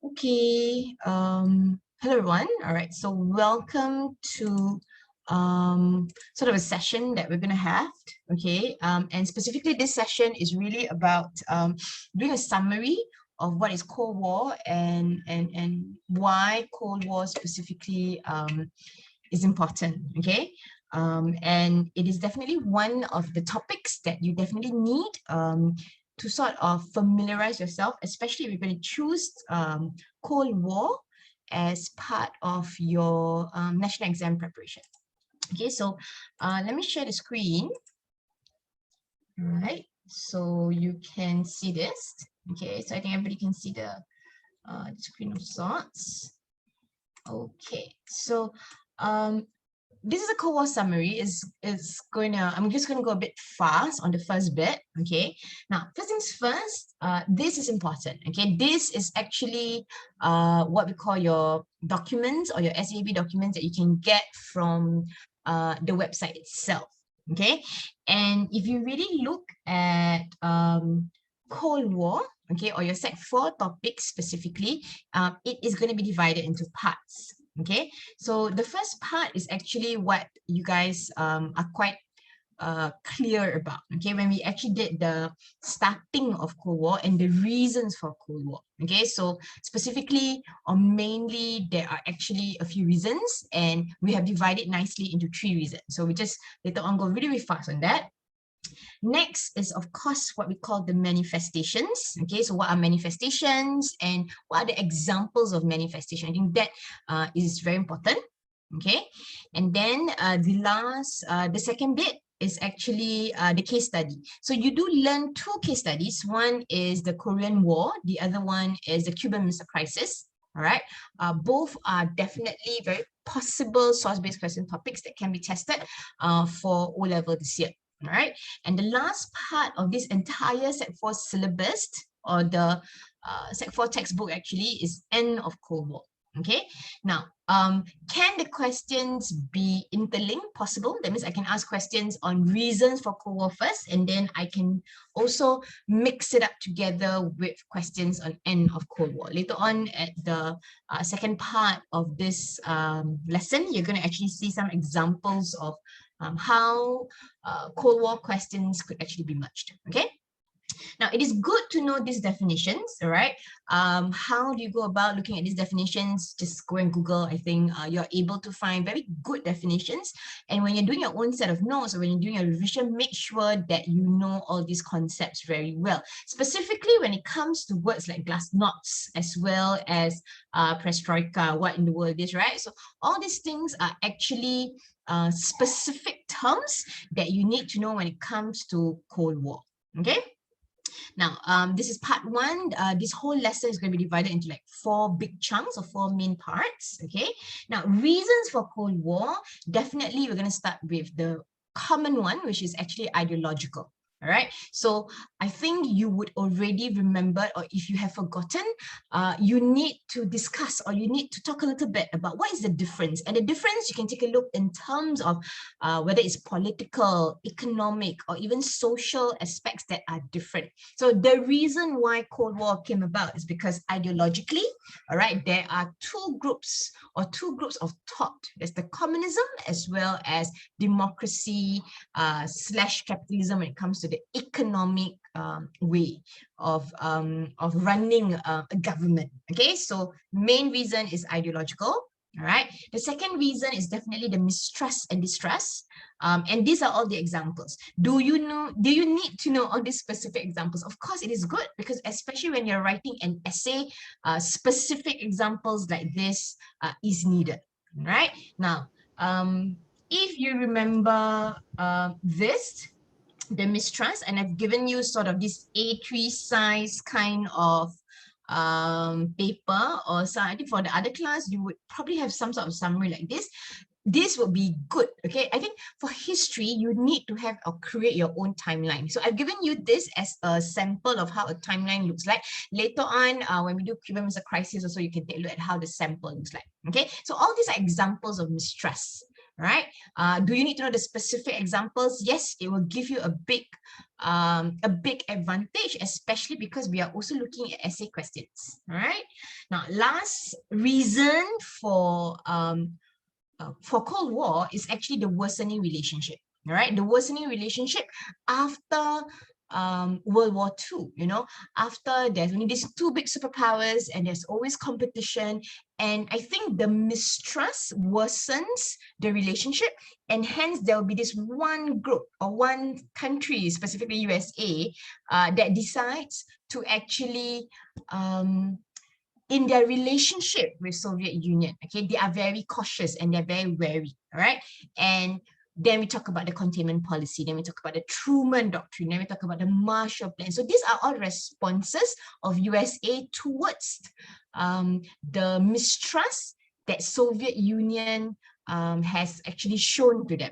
Okay, hello everyone. All right, so welcome to sort of a session that we're going to have. Okay, and specifically this session is really about doing a summary of what is Cold War and why Cold War specifically is important. Okay, and it is definitely one of the topics that you definitely need to sort of familiarize yourself, especially if you're going to choose Cold War as part of your national exam preparation. Okay, so let me share the screen. All right, so you can see this. Okay, so I think everybody can see the screen of sorts. Okay, so this is a Cold War summary. I'm just gonna go a bit fast on the first bit. Okay. Now, first things first, this is important. Okay, this is actually what we call your documents or your SAB documents that you can get from the website itself. Okay, and if you really look at Cold War, okay, or your Sec 4 topic specifically, it is going to be divided into parts. Okay, so the first part is actually what you guys are quite clear about. Okay, when we actually did the starting of Cold War and the reasons for Cold War. Okay, so specifically or mainly there are actually a few reasons, and we have divided nicely into 3 reasons. So we just later on go really, really fast on that. Next is, of course, what we call the manifestations. Okay, so what are manifestations and what are the examples of manifestation? I think that is very important. Okay, and then the second bit is actually the case study. So you do learn 2 case studies. One is the Korean War. The other one is the Cuban Missile Crisis. All right, both are definitely very possible source-based question topics that can be tested for O-level this year. All right, and the last part of this entire Sec 4 syllabus or the Sec 4 textbook actually is end of Cold War. Okay, now can the questions be interlinked? Possible. That means I can ask questions on reasons for Cold War first, and then I can also mix it up together with questions on end of Cold War. Later on at the second part of this lesson, you're going to actually see some examples of how Cold War questions could actually be merged. Okay. Now, it is good to know these definitions, all right? How do you go about looking at these definitions? Just go and Google. I think you're able to find very good definitions. And when you're doing your own set of notes or when you're doing a revision, make sure that you know all these concepts very well. Specifically when it comes to words like glasnost as well as perestroika, what in the world is, right? So all these things are actually specific terms that you need to know when it comes to Cold War, okay? Now, this is part 1. This whole lesson is going to be divided into like 4 big chunks or 4 main parts. Okay. Now, reasons for Cold War. Definitely, we're going to start with the common one, which is actually ideological. All right. So I think you would already remember, or if you have forgotten, you need to discuss or you need to talk a little bit about what is the difference. And the difference, you can take a look in terms of whether it's political, economic, or even social aspects that are different. So the reason why Cold War came about is because ideologically, all right, there are 2 groups of thought. There's the communism as well as democracy / capitalism when it comes to the economic way of running a government. Okay, so main reason is ideological. All right. The second reason is definitely the mistrust and distrust. And these are all the examples. Do you need to know all these specific examples? Of course, it is good because especially when you're writing an essay, specific examples like this is needed. Right. Now, if you remember this, the mistrust, and I've given you sort of this A3 size kind of paper, or so I think for the other class, you would probably have some sort of summary like this. This would be good. Okay, I think for history, you need to have or create your own timeline. So I've given you this as a sample of how a timeline looks like. Later on, when we do Cuban Missile Crisis, also you can take a look at how the sample looks like. Okay, so all these are examples of mistrust. right? Do you need to know the specific examples? Yes, it will give you a big advantage, especially because we are also looking at essay questions, all right? Now, last reason for Cold War is actually the worsening relationship, all right? The worsening relationship after World War II, you know, after there's only these two big superpowers and there's always competition. And I think the mistrust worsens the relationship, and hence there will be this one group or one country, specifically USA, that decides to actually in their relationship with Soviet Union, okay, they are very cautious and they're very wary, all right? And then we talk about the containment policy, then we talk about the Truman Doctrine, then we talk about the Marshall Plan. So these are all responses of USA towards the mistrust that Soviet Union has actually shown to them.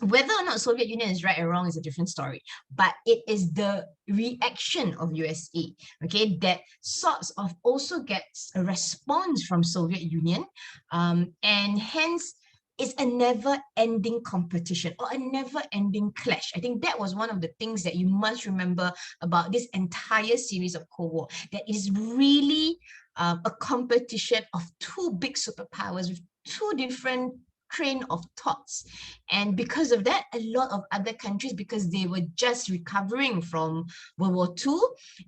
Whether or not Soviet Union is right or wrong is a different story, but it is the reaction of USA, okay, that sorts of also gets a response from Soviet Union, and hence it's a never-ending competition or a never-ending clash. I think that was one of the things that you must remember about this entire series of Cold War, that it is really a competition of two big superpowers with two different train of thoughts. And because of that, a lot of other countries, because they were just recovering from World War II,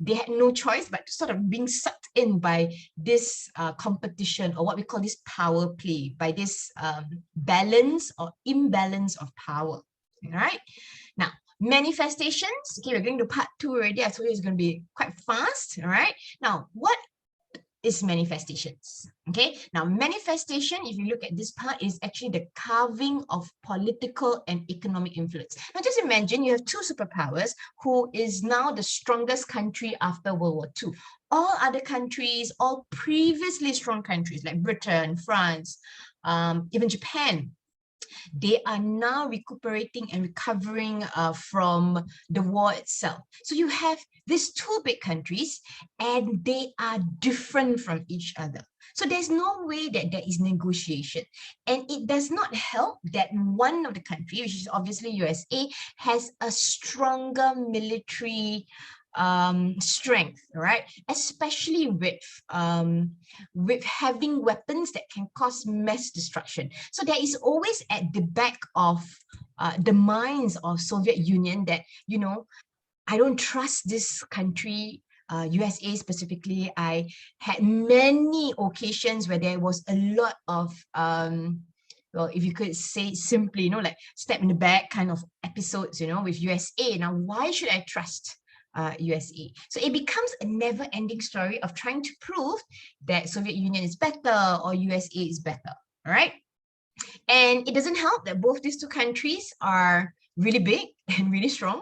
they had no choice but to sort of being sucked in by this competition, or what we call this power play, by this balance or imbalance of power. All right. Now, manifestations. Okay, we're going to part 2 already. I told you it's going to be quite fast. All right. Now, what is manifestations? Okay, now manifestation, if you look at this part, is actually the carving of political and economic influence. Now just imagine you have two superpowers who is now the strongest country after World War II. All other countries, all previously strong countries like Britain, France, even Japan, they are now recuperating and recovering from the war itself. So you have these two big countries and they are different from each other. So there's no way that there is negotiation. And it does not help that one of the countries, which is obviously USA, has a stronger military strength, right? Especially with having weapons that can cause mass destruction. So there is always at the back of the minds of Soviet Union that, you know, I don't trust this country, USA specifically. I had many occasions where there was a lot of well, if you could say simply, you know, like stab in the back kind of episodes, you know, with USA. Now, why should I trust USA? So it becomes a never-ending story of trying to prove that Soviet Union is better or USA is better, all right? And it doesn't help that both these two countries are really big and really strong,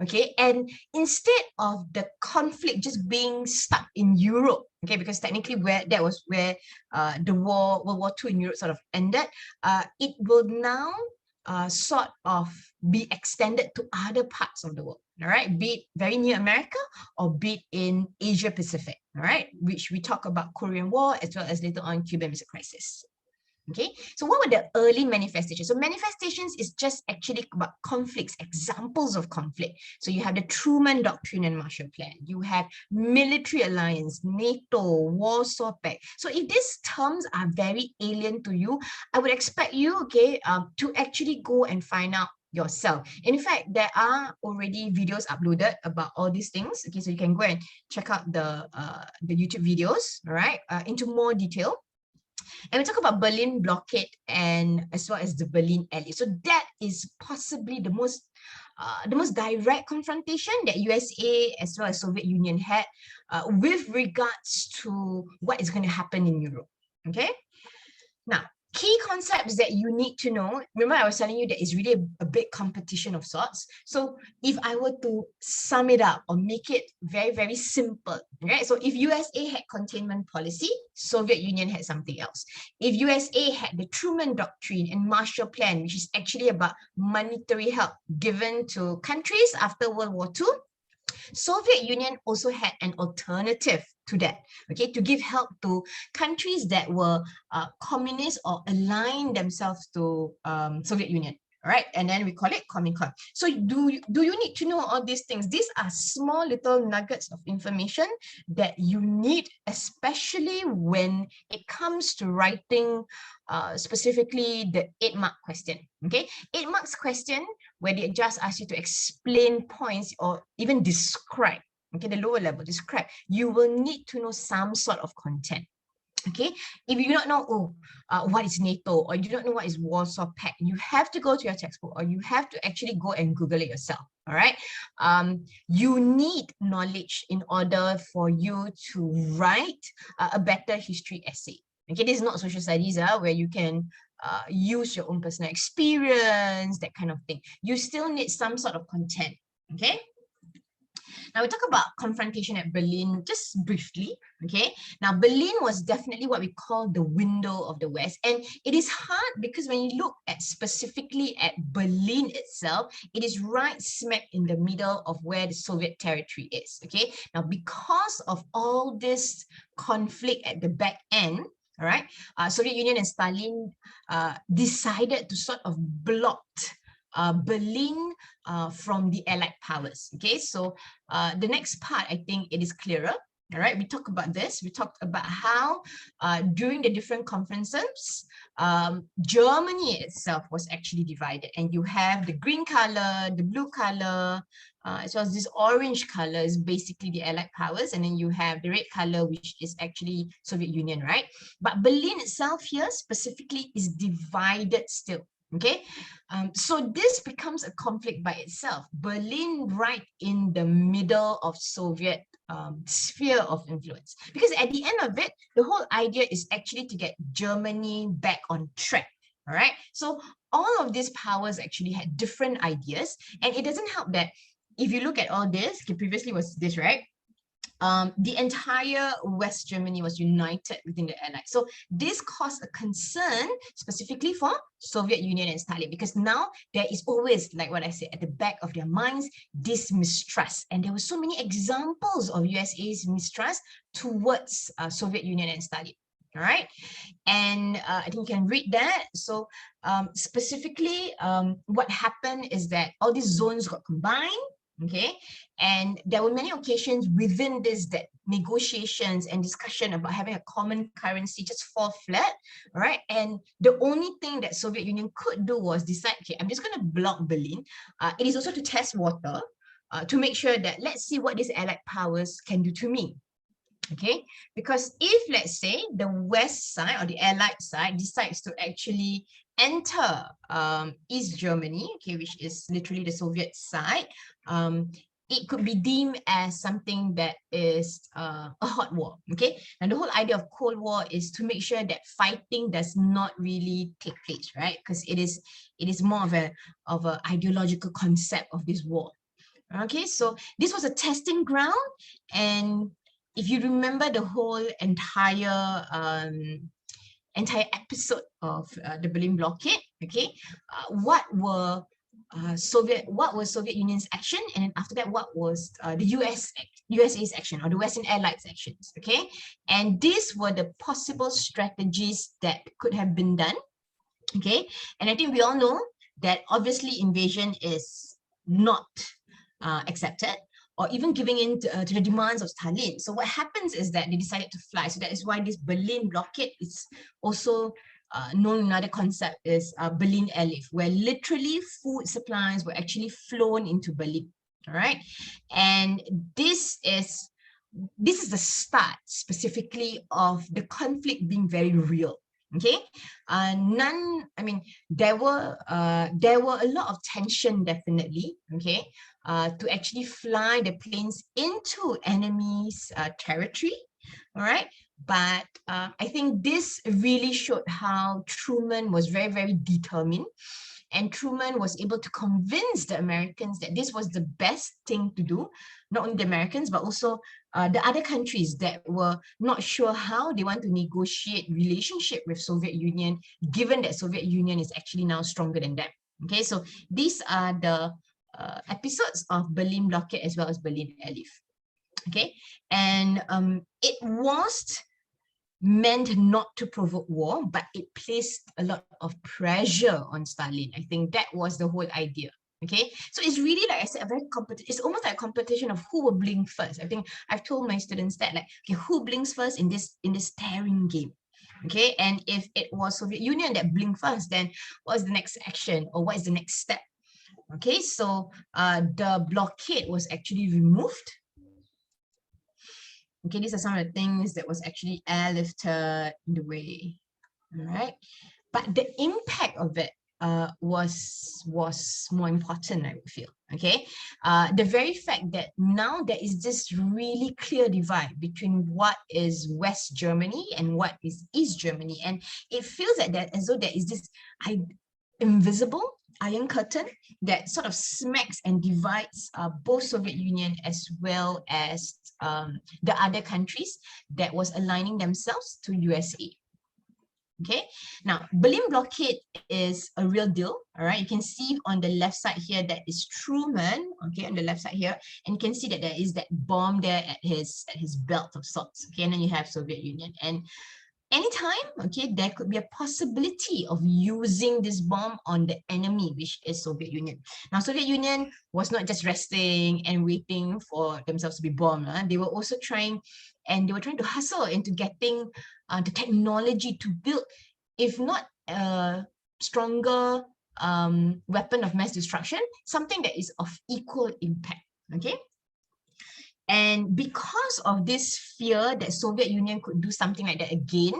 okay? And instead of the conflict just being stuck in Europe, okay, because technically that was where the World War II in Europe sort of ended, it will now sort of be extended to other parts of the world, all right? Be it very near America or be it in Asia Pacific, all right? Which we talk about Korean War as well as later on Cuban Missile Crisis. Okay, so what were the early manifestations? So manifestations is just actually about conflicts, examples of conflict. So you have the Truman Doctrine and Marshall Plan. You have military alliance, NATO, Warsaw Pact. So if these terms are very alien to you, I would expect you, okay, to actually go and find out yourself. In fact, there are already videos uploaded about all these things. Okay, so you can go and check out the YouTube videos, all right, into more detail. And we talk about Berlin blockade and as well as the Berlin Ally. So that is possibly the most direct confrontation that USA as well as Soviet Union had with regards to what is going to happen in Europe. Okay. Now, key concepts that you need to know. Remember, I was telling you that it's really a big competition of sorts. So if I were to sum it up or make it very, very simple, right? So if USA had containment policy, Soviet Union had something else. If USA had the Truman Doctrine and Marshall Plan, which is actually about monetary help given to countries after World War II, Soviet Union also had an alternative to that, okay, to give help to countries that were communist or aligned themselves to Soviet Union. All right, and then we call it Comecon. So do you need to know all these things? These are small little nuggets of information that you need, especially when it comes to writing specifically the 8-mark question. Okay, 8 marks question where they just ask you to explain points or even describe. Okay, the lower level, describe. You will need to know some sort of content. Okay, if you do not know what is NATO, or you do not know what is Warsaw Pact, you have to go to your textbook, or you have to actually go and Google it yourself. All right, you need knowledge in order for you to write a better history essay. Okay, this is not social studies where you can use your own personal experience, that kind of thing. You still need some sort of content. Okay. Now we talk about confrontation at Berlin just briefly, okay? Now Berlin was definitely what we call the window of the West, and it is hard because when you look at specifically at Berlin itself, it is right smack in the middle of where the Soviet territory is, okay? Now because of all this conflict at the back end, all right, Soviet Union and Stalin decided to sort of block Berlin from the Allied powers. Okay, so the next part, I think it is clearer. All right, we talked about this. We talked about how during the different conferences, Germany itself was actually divided, and you have the green color, the blue color, as well as this orange color is basically the Allied powers, and then you have the red color, which is actually Soviet Union, right? But Berlin itself here specifically is divided still. Okay, so this becomes a conflict by itself. Berlin right in the middle of Soviet sphere of influence. Because at the end of it, the whole idea is actually to get Germany back on track. All right, so all of these powers actually had different ideas, and it doesn't help that if you look at all this, okay, previously was this, right? The entire West Germany was united within the Allies. So this caused a concern specifically for Soviet Union and Stalin, because now there is always, like what I said, at the back of their minds, this mistrust. And there were so many examples of USA's mistrust towards Soviet Union and Stalin. All right, and I think you can read that. So specifically, what happened is that all these zones got combined. Okay, and there were many occasions within this that negotiations and discussion about having a common currency just fall flat, right? And the only thing that Soviet Union could do was decide, okay, I'm just going to block Berlin. It is also to test water, to make sure that let's see what these Allied powers can do to me. Okay, because if let's say the West side or the Allied side decides to actually enter East Germany, okay, which is literally the Soviet side, it could be deemed as something that is a hot war. Okay, and the whole idea of Cold War is to make sure that fighting does not really take place, right? Because it is more of an ideological concept of this war. Okay, so this was a testing ground, and if you remember the whole entire episode of the Berlin blockade, okay, what was Soviet Union's action, and then after that, what was the USA's action, or the Western Allies' actions, okay? And these were the possible strategies that could have been done, okay? And I think we all know that obviously invasion is not accepted, or even giving in to the demands of Stalin. So what happens is that they decided to fly. So that is why this Berlin blockade is also known, another concept is Berlin Airlift, where literally food supplies were actually flown into Berlin. All right, and this is the start specifically of the conflict being very real. Okay, there were a lot of tension, definitely, okay, to actually fly the planes into enemy's territory. All right, but I think this really showed how Truman was very, very determined, and Truman was able to convince the Americans that this was the best thing to do. Not only the Americans, but also the other countries that were not sure how they want to negotiate relationship with Soviet Union, given that Soviet Union is actually now stronger than them. Okay, so these are the episodes of Berlin blockade as well as Berlin airlift. Okay, and it was meant not to provoke war, but it placed a lot of pressure on Stalin. I think that was the whole idea. Okay, so it's really, like I said, a very it's almost like a competition of who will blink first. I think I've told my students that, like, okay, who blinks first in this staring game. Okay, and if it was Soviet Union that blinked first, then what's the next action, or what is the next step? Okay, so the blockade was actually removed. Okay, these are some of the things that was actually airlifted in the way. All right, but the impact of it was more important, I would feel. Okay, the very fact that now there is this really clear divide between what is West Germany and what is East Germany, and it feels like that as though there is this invisible iron curtain that sort of smacks and divides both Soviet Union as well as the other countries that was aligning themselves to USA. Okay, now Berlin blockade is a real deal. All right, you can see on the left side here that is Truman. Okay, on the left side here, and you can see that there is that bomb there at his belt of sorts. Okay, and then you have Soviet Union, and anytime, okay, there could be a possibility of using this bomb on the enemy, which is Soviet Union. Now, Soviet Union was not just resting and waiting for themselves to be bombed. They were also trying to hustle into getting the technology to build, if not a stronger weapon of mass destruction, something that is of equal impact. Okay. And because of this fear that Soviet Union could do something like that again,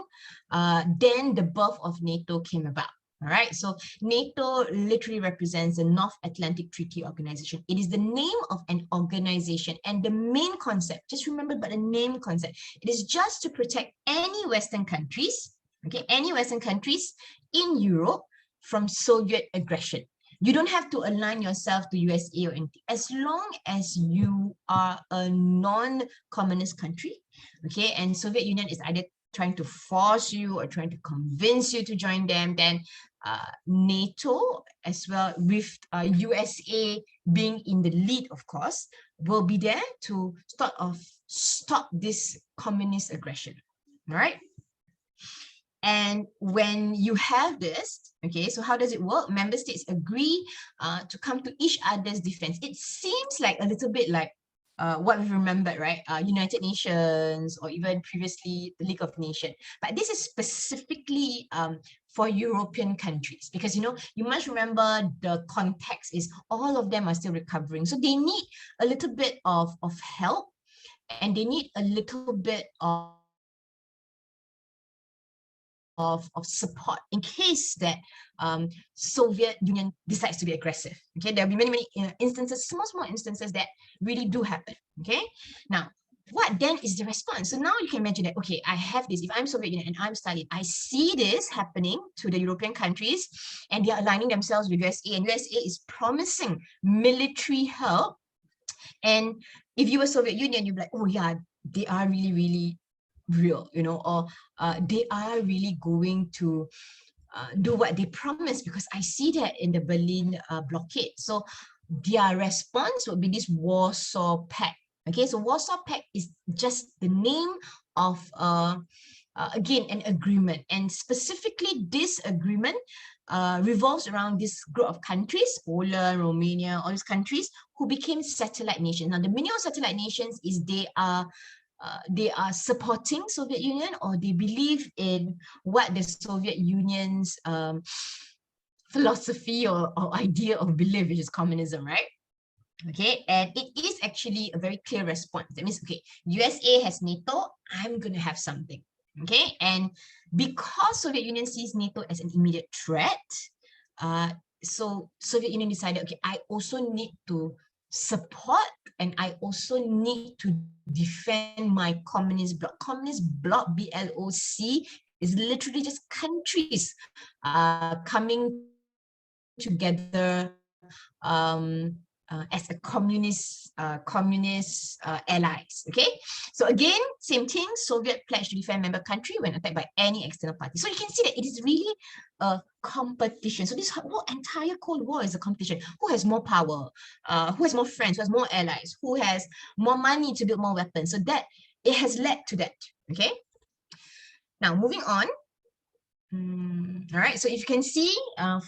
then the birth of NATO came about. All right, so NATO literally represents the North Atlantic Treaty Organization. It is the name of an organization, and the main concept, just remember about the name concept, it is just to protect any Western countries, okay, any Western countries in Europe from Soviet aggression. You don't have to align yourself to USA or anything. As long as you are a non-communist country, okay, and Soviet Union is either trying to force you or trying to convince you to join them, then NATO, as well with USA being in the lead, of course, will be there to stop this communist aggression. All right. And when you have this, okay, so how does it work? Member states agree to come to each other's defense. It seems like a little bit like what we've remembered, right? United Nations, or even previously the League of Nations. But this is specifically for European countries, because, you know, you must remember the context is all of them are still recovering. So they need a little bit of help, and they need a little bit of support in case that Soviet Union decides to be aggressive. Okay, there'll be many instances, small instances that really do happen. Okay, now what then is the response? So now you can imagine that, okay, I have this, if I'm Soviet Union and I'm Stalin, I see this happening to the European countries, and they are aligning themselves with USA, and USA is promising military help. And if you were Soviet Union, you'd be like, oh yeah, they are really real, you know, or they are really going to do what they promise, because I see that in the Berlin blockade. So their response would be this Warsaw Pact. Okay, so Warsaw Pact is just the name of again, an agreement, and specifically this agreement revolves around this group of countries, Poland, Romania, all these countries who became satellite nations. Now, the meaning of satellite nations is they are supporting Soviet Union, or they believe in what the Soviet Union's philosophy or idea of belief, which is communism, right? Okay, and it is actually a very clear response. That means, okay, USA has NATO, I'm going to have something. Okay, and because Soviet Union sees NATO as an immediate threat, so Soviet Union decided, okay, I also need to support, and I also need to defend my communist bloc. Communist bloc, BLOC, is literally just countries coming together as a communist allies. Okay, so again, same thing. Soviet pledged to defend member country when attacked by any external party. So you can see that it is really a competition. So this whole entire Cold War is a competition. Who has more power? Who has more friends? Who has more allies? Who has more money to build more weapons? So that it has led to that. Okay. Now moving on. All right, so if you can see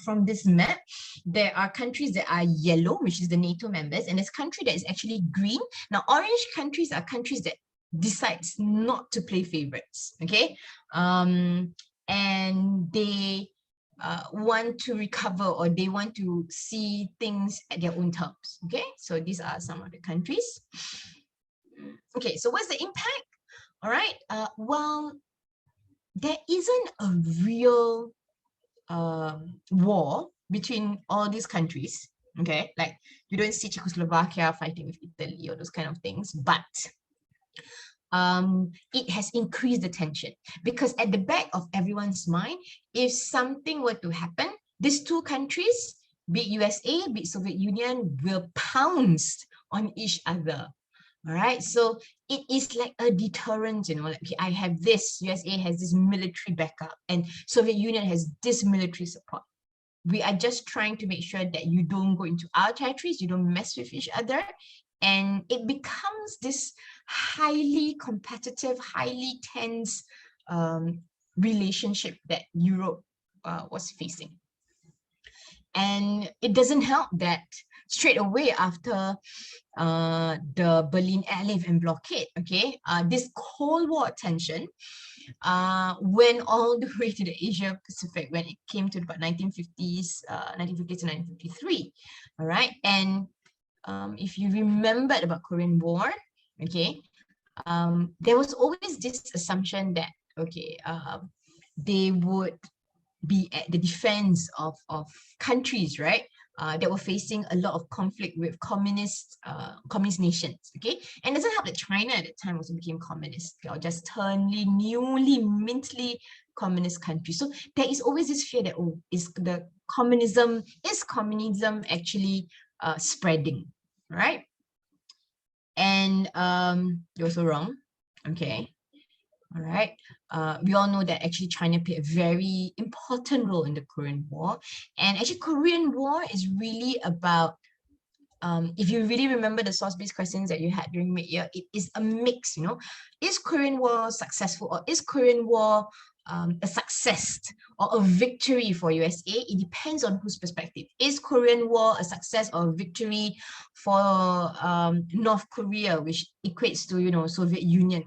from this map, there are countries that are yellow, which is the NATO members, and there's country that is actually green. Now, orange countries are countries that decides not to play favorites, okay? And they want to recover, or they want to see things at their own terms, okay? So these are some of the countries. Okay, so what's the impact? All right, well, there isn't a real war between all these countries, okay? Like, you don't see Czechoslovakia fighting with Italy or those kind of things, but it has increased the tension, because at the back of everyone's mind, if something were to happen, these two countries, be it USA, be it Soviet Union, will pounce on each other. All right, so it is like a deterrent, you know, like, okay, I have this, USA has this military backup, and Soviet Union has this military support. We are just trying to make sure that you don't go into our territories, you don't mess with each other, and it becomes this highly competitive, highly tense relationship that Europe was facing. And it doesn't help that straight away after the Berlin airlift and blockade, okay, this Cold War tension went all the way to the Asia Pacific when it came to about 1950s, 1950 to 1953, all right? And if you remembered about Korean War, okay, there was always this assumption that, okay, they would be at the defense of countries, right? That were facing a lot of conflict with communist nations, okay? And it doesn't help that China at that time also became communist, okay, or just turned newly mintly communist country. So there is always this fear that, oh, is communism actually spreading, right? And you're also wrong, okay? All right. We all know that actually China played a very important role in the Korean War. And actually Korean War is really about, if you really remember the source-based questions that you had during mid-year, it is a mix, you know. Is Korean War successful, or is Korean War a success or a victory for USA? It depends on whose perspective. Is Korean War a success or a victory for North Korea, which equates to, you know, Soviet Union?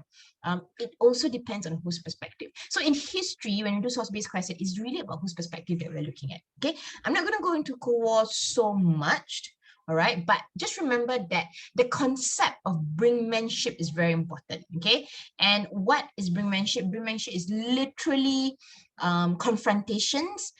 It also depends on whose perspective. So in history, when you do source-based question, it's really about whose perspective that we're looking at. Okay, I'm not going to go into Cold War so much. All right, but just remember that the concept of brinkmanship is very important. Okay, and what is brinkmanship? Brinkmanship is literally confrontations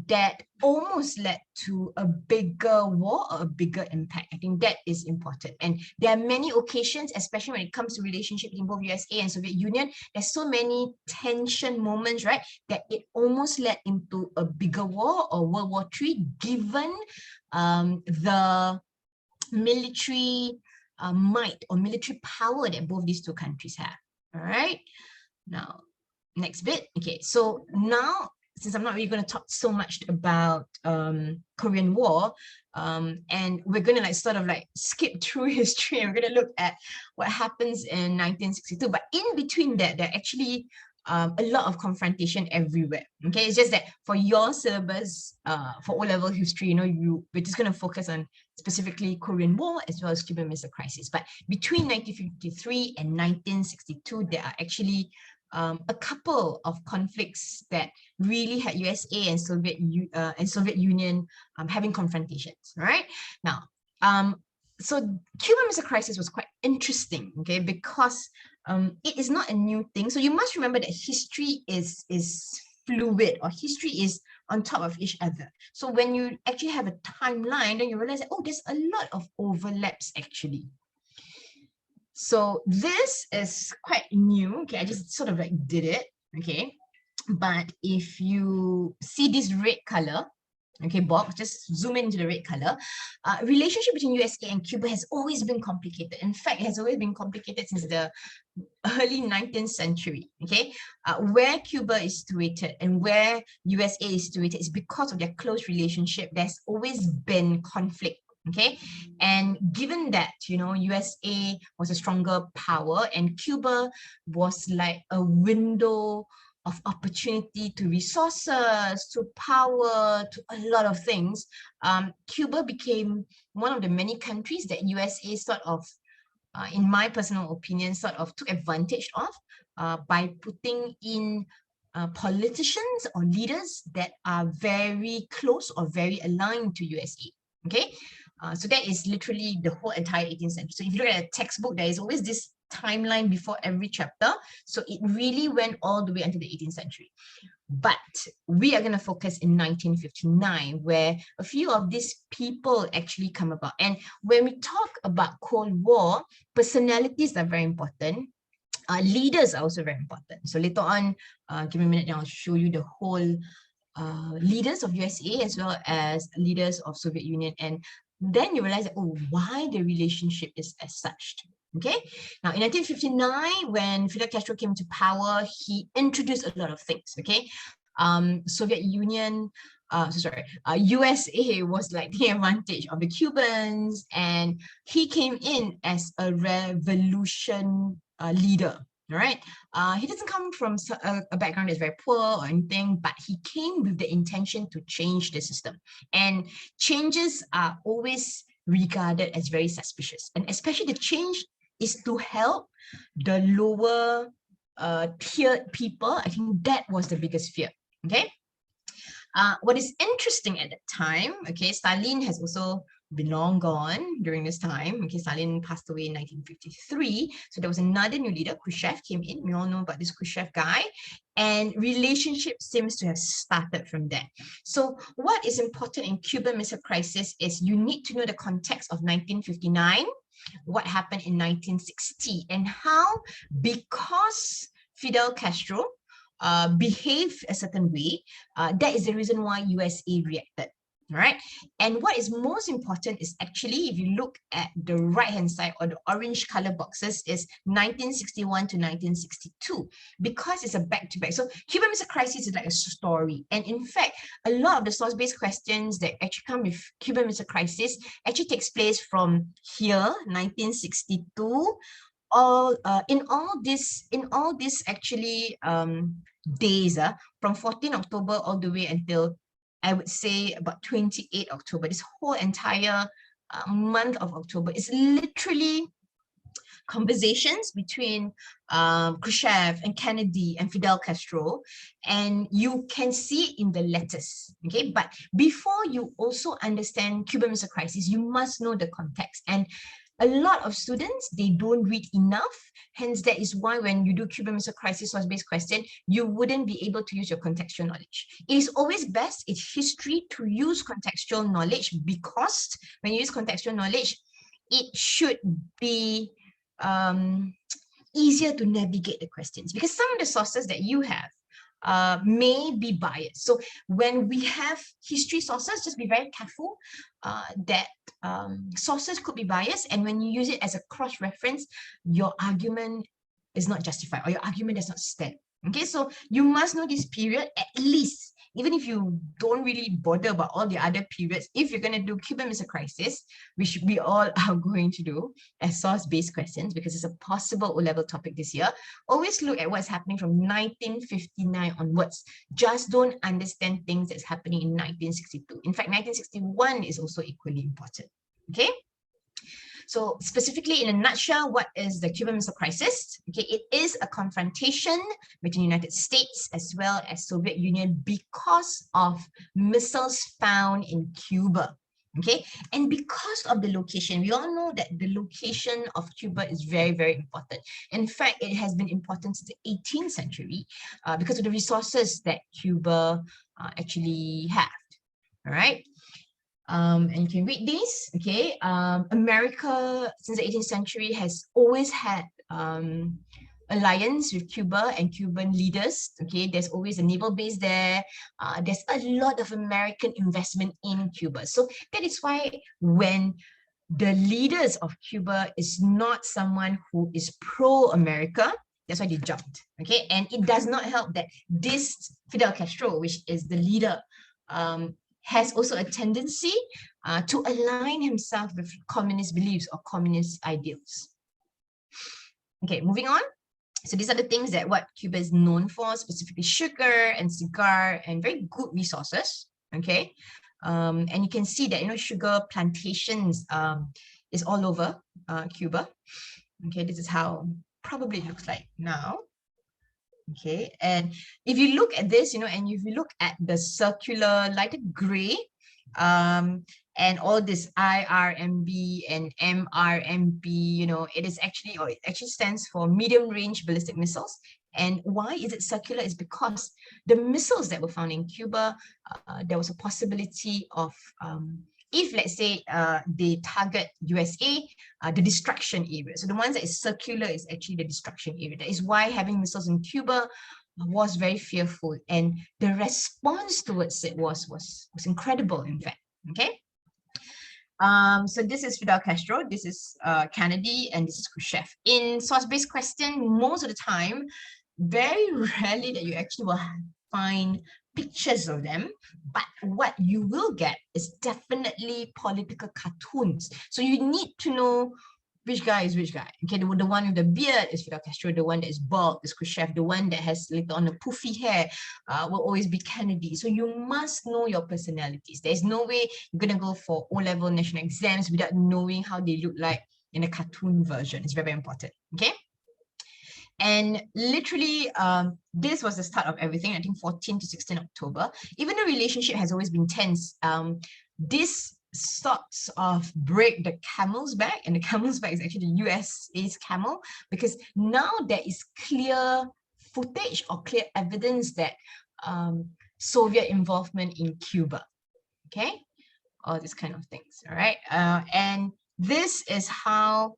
that almost led to a bigger war or a bigger impact. I think that is important. And there are many occasions, especially when it comes to relationship between both USA and Soviet Union, there's so many tension moments, right, that it almost led into a bigger war or World War III, given the military might or military power that both these two countries have. All right. Now, next bit. Okay, so now, since I'm not really going to talk so much about Korean War, and we're going to like sort of like skip through history, and we're going to look at what happens in 1962. But in between that, there are actually a lot of confrontation everywhere. Okay, it's just that for your syllabus, for O-level history, you know, we're just going to focus on specifically Korean War as well as Cuban Missile Crisis. But between 1953 and 1962, there are actually a couple of conflicts that really had USA and Soviet Union having confrontations, right? Now, so Cuban Missile Crisis was quite interesting, okay, because it is not a new thing. So you must remember that history is fluid, or history is on top of each other. So when you actually have a timeline, then you realize that, oh, there's a lot of overlaps actually. So this is quite new. Okay, I just sort of like did it. Okay, but if you see this red color, okay, box, just zoom into the red color. Relationship between USA and Cuba has always been complicated. In fact, it has always been complicated since the early 19th century, okay? Where Cuba is situated and where USA is situated is because of their close relationship. There's always been conflict, okay? And given that, you know, USA was a stronger power and Cuba was like a window of opportunity to resources, to power, to a lot of things, Cuba became one of the many countries that USA sort of, in my personal opinion, sort of took advantage of by putting in politicians or leaders that are very close or very aligned to USA, okay? So that is literally the whole entire 18th century. So if you look at a textbook, there is always this timeline before every chapter. So it really went all the way until the 18th century. But we are going to focus in 1959, where a few of these people actually come about. And when we talk about Cold War, personalities are very important. Leaders are also very important. So later on, give me a minute, and I'll show you the whole leaders of USA as well as leaders of Soviet Union. And then you realize that, oh, why the relationship is as such. Okay, now in 1959, when Fidel Castro came to power, he introduced a lot of things. Okay, Soviet Union, USA was like the advantage of the Cubans, and he came in as a revolution leader. All right, he doesn't come from a background that's very poor or anything, but he came with the intention to change the system. And changes are always regarded as very suspicious, and especially the change is to help the lower tiered people. I think that was the biggest fear. Okay. What is interesting at that time, okay, Stalin has also been long gone during this time. Okay, Stalin passed away in 1953. So there was another new leader, Khrushchev, came in. We all know about this Khrushchev guy. And relationship seems to have started from there. So what is important in Cuban Missile Crisis is you need to know the context of 1959, what happened in 1960, and how, because Fidel Castro behave a certain way, that is the reason why USA reacted. All right. And what is most important is actually, if you look at the right-hand side or the orange color boxes, is 1961 to 1962, because it's a back-to-back. So Cuban Missile Crisis is like a story. And in fact, a lot of the source-based questions that actually come with Cuban Missile Crisis actually takes place from here, 1962, in all this actually days, from 14 October all the way until, I would say, about 28 October. This whole entire month of October is literally conversations between Khrushchev and Kennedy and Fidel Castro, and you can see it in the letters. Okay, but before you also understand Cuban Missile Crisis, you must know the context. And a lot of students, they don't read enough. Hence, that is why when you do Cuban Missile Crisis source-based question, you wouldn't be able to use your contextual knowledge. It is always best in history to use contextual knowledge, because when you use contextual knowledge, it should be easier to navigate the questions, because some of the sources that you have may be biased. So when we have history sources, just be very careful that sources could be biased, and when you use it as a cross-reference, your argument is not justified or your argument does not stand. Okay, so you must know this period at least, even if you don't really bother about all the other periods. If you're going to do Cuban Missile Crisis, which we all are going to do as source-based questions, because it's a possible O-level topic this year, always look at what's happening from 1959 onwards. Just don't understand things that's happening in 1962. In fact, 1961 is also equally important. Okay. So specifically, in a nutshell, what is the Cuban Missile Crisis? Okay, it is a confrontation between the United States as well as Soviet Union because of missiles found in Cuba. Okay, and because of the location, we all know that the location of Cuba is very, very important. In fact, it has been important since the 18th century because of the resources that Cuba actually had. All right. And you can read these. Okay, America since the 18th century has always had alliance with Cuba and Cuban leaders. Okay, there's always a naval base there. There's a lot of American investment in Cuba. So that is why when the leaders of Cuba is not someone who is pro-America, that's why they jumped. Okay, and it does not help that this Fidel Castro, which is the leader, has also a tendency to align himself with communist beliefs or communist ideals. Okay, moving on. So these are the things that what Cuba is known for, specifically sugar and cigar and very good resources. Okay, and you can see that, you know, sugar plantations is all over Cuba. Okay, this is how probably it looks like now. Okay, and if you look at this, you know, and if you look at the circular lighter gray, and all this IRMB and MRMB, you know, it is actually, or it actually stands for medium range ballistic missiles. And why is it circular? Is because the missiles that were found in Cuba, there was a possibility of, if let's say they target USA, the destruction area. So the ones that is circular is actually the destruction area. That is why having missiles in Cuba was very fearful, and the response towards it was incredible, in fact. Okay. So this is Fidel Castro, this is Kennedy, and this is Khrushchev. In source-based question, most of the time, very rarely that you actually will find pictures of them, but what you will get is definitely political cartoons. So you need to know which guy is which guy. Okay, the one with the beard is Fidel Castro, the one that is bald is Khrushchev, the one that has later on a poofy hair will always be Kennedy. So you must know your personalities. There's no way you're gonna go for O-level national exams without knowing how they look like in a cartoon version. It's very, very important. Okay. And literally, this was the start of everything, I think 14 to 16 October. Even the relationship has always been tense. This sorts of break the camel's back, and the camel's back is actually the USA's camel, because now there is clear footage or clear evidence that Soviet involvement in Cuba, okay? All these kind of things, all right? And this is how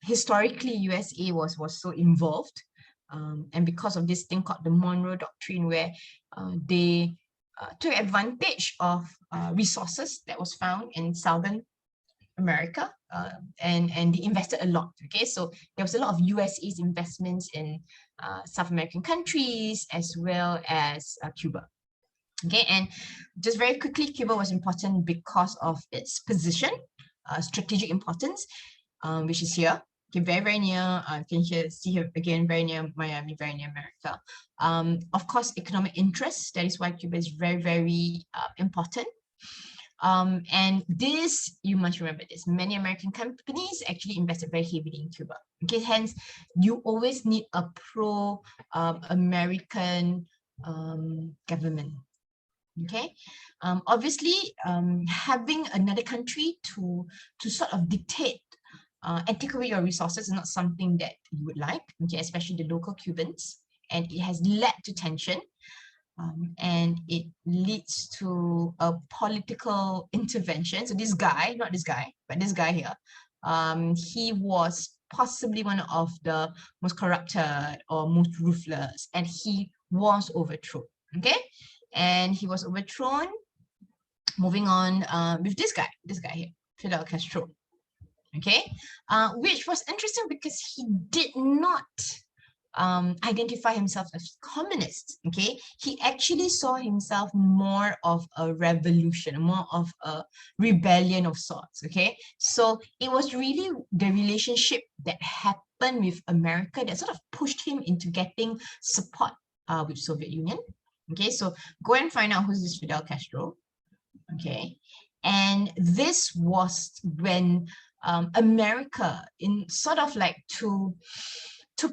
historically USA was so involved, and because of this thing called the Monroe Doctrine, where they took advantage of resources that was found in Southern America, and they invested a lot. Okay, so there was a lot of USA's investments in South American countries as well as Cuba. Okay, and just very quickly, Cuba was important because of its position, strategic importance, which is here. Okay, very, very near, can you see here again, very near Miami, very near America. Of course, economic interests, that is why Cuba is very, very important. And this, you must remember this, many American companies actually invested very heavily in Cuba. Okay, hence, you always need a pro-American government. Okay, obviously, having another country to sort of dictate and take away your resources is not something that you would like, okay, especially the local Cubans, and it has led to tension, and it leads to a political intervention. So this guy, not this guy, but this guy here, he was possibly one of the most corrupted or most ruthless, and he was overthrown, okay? And he was overthrown, moving on with this guy here, Fidel Castro. Okay, which was interesting because he did not identify himself as communist. Okay, he actually saw himself more of a revolution, more of a rebellion of sorts. Okay, so it was really the relationship that happened with America that sort of pushed him into getting support with Soviet Union. Okay, so go and find out who's this Fidel Castro. Okay, and this was when America, in sort of like to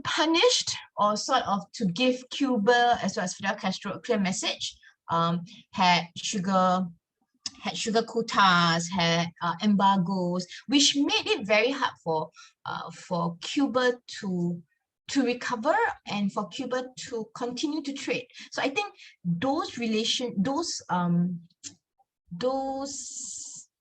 punish or sort of to give Cuba as well as Fidel Castro a clear message, had sugar quotas, had embargoes, which made it very hard for Cuba to recover and for Cuba to continue to trade. So I think those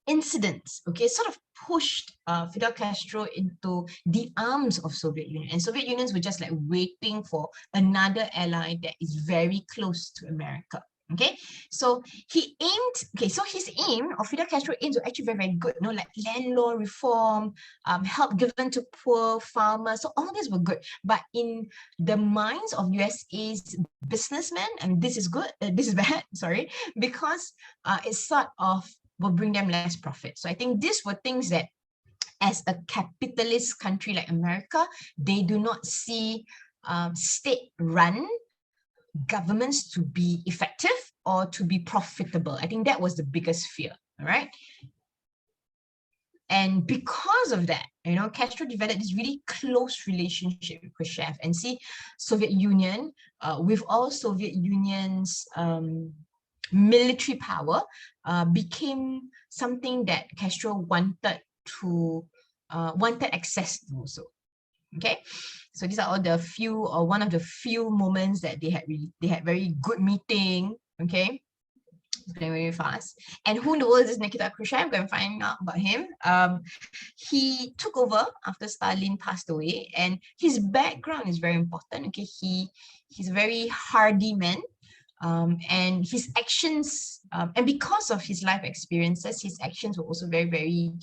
incidents, okay, sort of pushed Fidel Castro into the arms of Soviet Union, and Soviet Unions were just like waiting for another ally that is very close to America. Okay, so he aimed, so his aim of Fidel Castro aims were actually very, very good, like land law reform, help given to poor farmers. So all these were good. But in the minds of USA's businessmen, and this is good, this is bad, sorry, because it sort of will bring them less profit. So I think these were things that, as a capitalist country like America, they do not see state-run governments to be effective or to be profitable. I think that was the biggest fear, all right? And because of that, Castro developed this really close relationship with Khrushchev. And see, Soviet Union, with all Soviet Union's military power, became something that Castro wanted access to also. Okay, so these are all the few, or one of the few moments that they had very good meeting. Okay, going very fast. And who knows this Nikita Khrushchev? I'm going to find out about him. He took over after Stalin passed away, and his background is very important. Okay, he's a very hardy man. And his actions, and because of his life experiences, his actions were also very, very,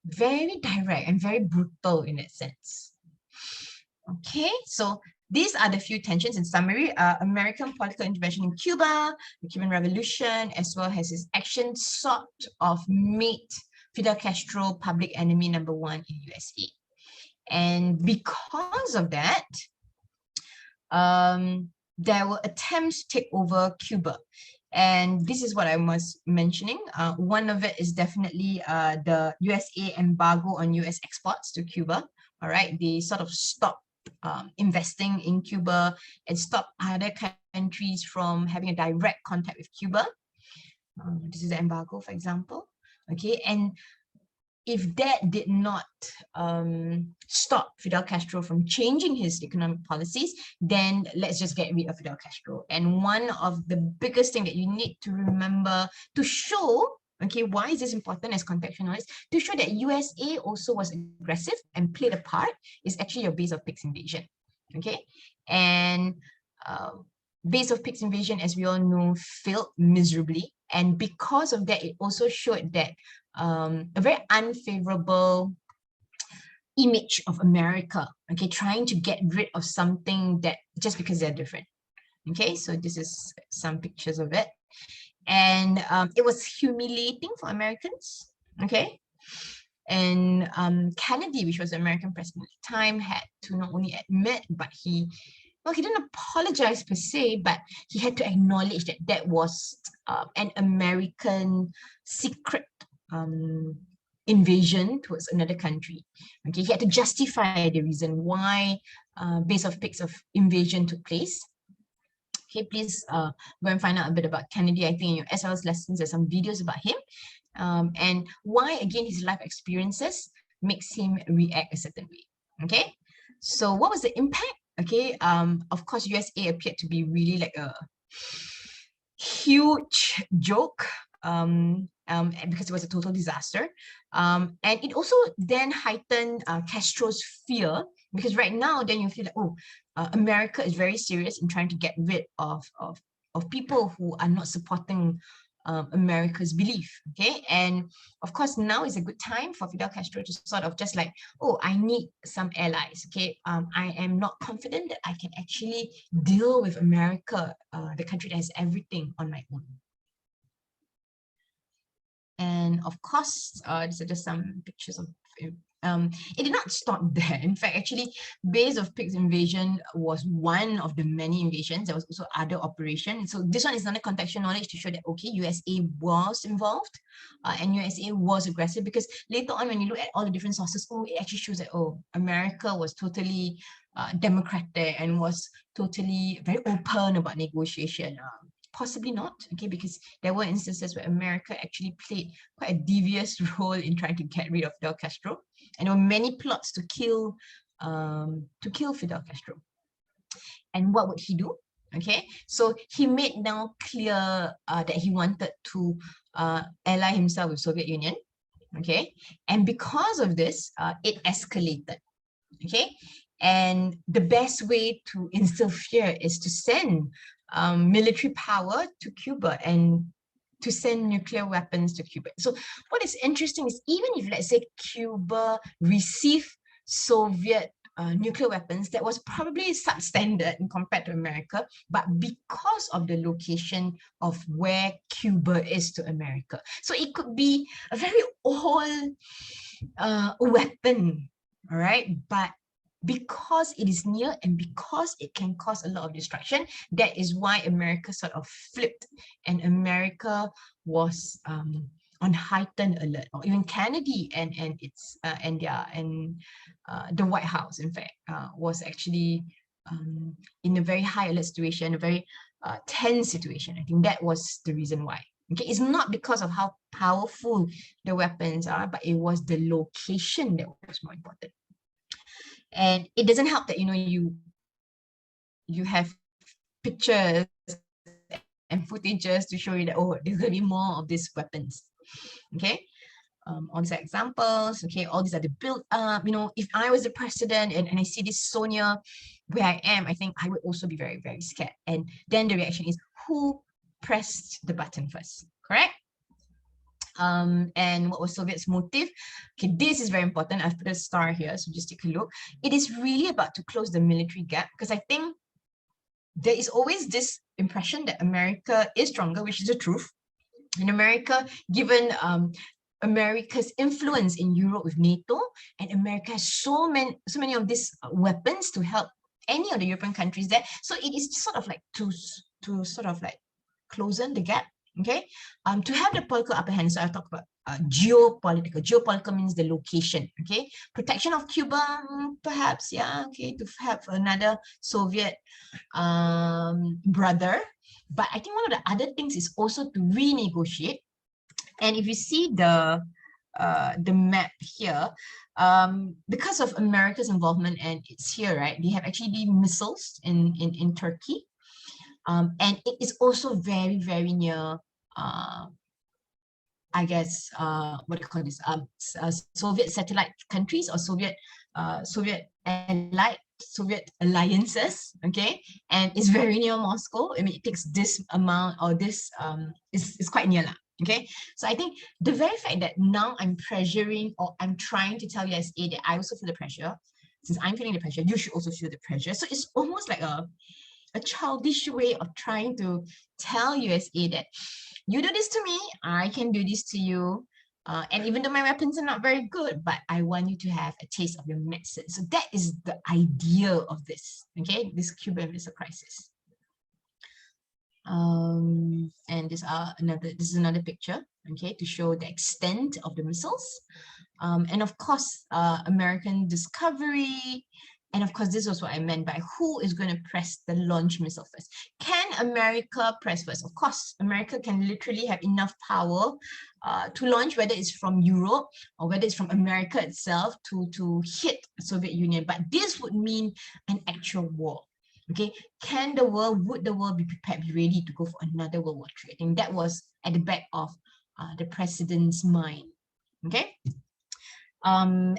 very direct and very brutal in that sense. Okay, so these are the few tensions in summary. American political intervention in Cuba, the Cuban Revolution, as well as his actions sort of made Fidel Castro public enemy #1 in USA. And because of that, there were attempts to take over Cuba. And this is what I was mentioning. One of it is definitely the USA embargo on US exports to Cuba. All right, they sort of stopped investing in Cuba and stopped other countries from having a direct contact with Cuba. This is the embargo, for example. Okay, and if that did not stop Fidel Castro from changing his economic policies, then let's just get rid of Fidel Castro. And one of the biggest thing that you need to remember to show, okay, why is this important as contextual knowledge, to show that USA also was aggressive and played a part, is actually your Base of Pigs invasion. Okay, and Base of Pigs invasion, as we all know, failed miserably. And because of that, it also showed that a very unfavorable image of America, okay, trying to get rid of something that just because they're different. Okay, so this is some pictures of it. And it was humiliating for Americans, okay? And Kennedy, which was the American president at the time, had to not only admit, but he didn't apologize per se, but he had to acknowledge that that was an American secret invasion towards another country. Okay, he had to justify the reason why Base of Pigs of invasion took place. Okay, please go and find out a bit about Kennedy. I think in your SLS lessons, there's some videos about him, and why, again, his life experiences makes him react a certain way. Okay, so what was the impact? Okay, of course, USA appeared to be really like a huge joke, because it was a total disaster. And it also then heightened Castro's fear, because right now, then you feel like, oh, America is very serious in trying to get rid of people who are not supporting America's belief. Okay, and of course now is a good time for Fidel Castro to sort of just like, oh, I need some allies. Okay, I am not confident that I can actually deal with America, the country that has everything, on my own. And of course, these are just some pictures of it did not stop there. In fact, actually, Base of Pigs invasion was one of the many invasions. There was also other operations. So this one is another contextual knowledge to show that, okay, USA was involved, and USA was aggressive, because later on, when you look at all the different sources, oh, it actually shows that, oh, America was totally democratic and was totally very open about negotiation. Possibly not, okay, because there were instances where America actually played quite a devious role in trying to get rid of Fidel Castro, and there were many plots to kill Fidel Castro. And what would he do? Okay, so he made now clear that he wanted to ally himself with Soviet Union. okay? And because of this, it escalated, okay? And the best way to instill fear is to send military power to Cuba and to send nuclear weapons to Cuba. So what is interesting is, even if, let's say, Cuba received Soviet nuclear weapons, that was probably substandard in compared to America, but because of the location of where Cuba is to America. So it could be a very old weapon, all right? But because it is near and because it can cause a lot of destruction, that is why America sort of flipped, and America was on heightened alert, or even Kennedy and the White House, in fact, was actually in a very high alert situation, a very tense situation. I think that was the reason why. Okay, it's not because of how powerful the weapons are, but it was the location that was more important. And it doesn't help that, you know, you have pictures and footages to show you that, oh, there's going to be more of these weapons. Okay, all these examples. Okay, all these are the built up. You know, if I was the president and I see this Sonia where I am, I think I would also be very, very scared. And then the reaction is, who pressed the button first? Correct? And what was Soviet's motive? Okay, this is very important. I've put a star here, so just take a look. It is really about to close the military gap, because I think there is always this impression that America is stronger, which is the truth. In America, given America's influence in Europe with NATO, and America has so many of these weapons to help any of the European countries there. So it is sort of like to sort of like closen the gap. Okay, to have the political upper hand. So I'll talk about geopolitical. Geopolitical means the location. Okay, protection of Cuba, perhaps. Yeah. Okay, to have another Soviet brother. But I think one of the other things is also to renegotiate. And if you see the map here, because of America's involvement, and it's here, right? They have actually missiles in Turkey. And it is also very, very near, I guess, what do you call this? Soviet satellite countries, or Soviet alliances, okay? And it's very near Moscow. I mean, it takes this amount, or this is quite near lah. Okay, so I think the very fact that now I'm pressuring, or I'm trying to tell USA that I also feel the pressure, since I'm feeling the pressure, you should also feel the pressure. So it's almost like a childish way of trying to tell USA that you do this to me, I can do this to you. And even though my weapons are not very good, but I want you to have a taste of your medicine. So that is the idea of this, okay? This Cuban Missile Crisis. And this is another picture, okay, to show the extent of the missiles. And of course, American discovery. And of course, this was what I meant by who is going to press the launch missile first. Can America press first? Of course, America can literally have enough power to launch, whether it's from Europe or whether it's from America itself, to hit the Soviet Union. But this would mean an actual war. Okay, would the world be prepared, be ready to go for another World War III? I think that was at the back of the president's mind. Okay. And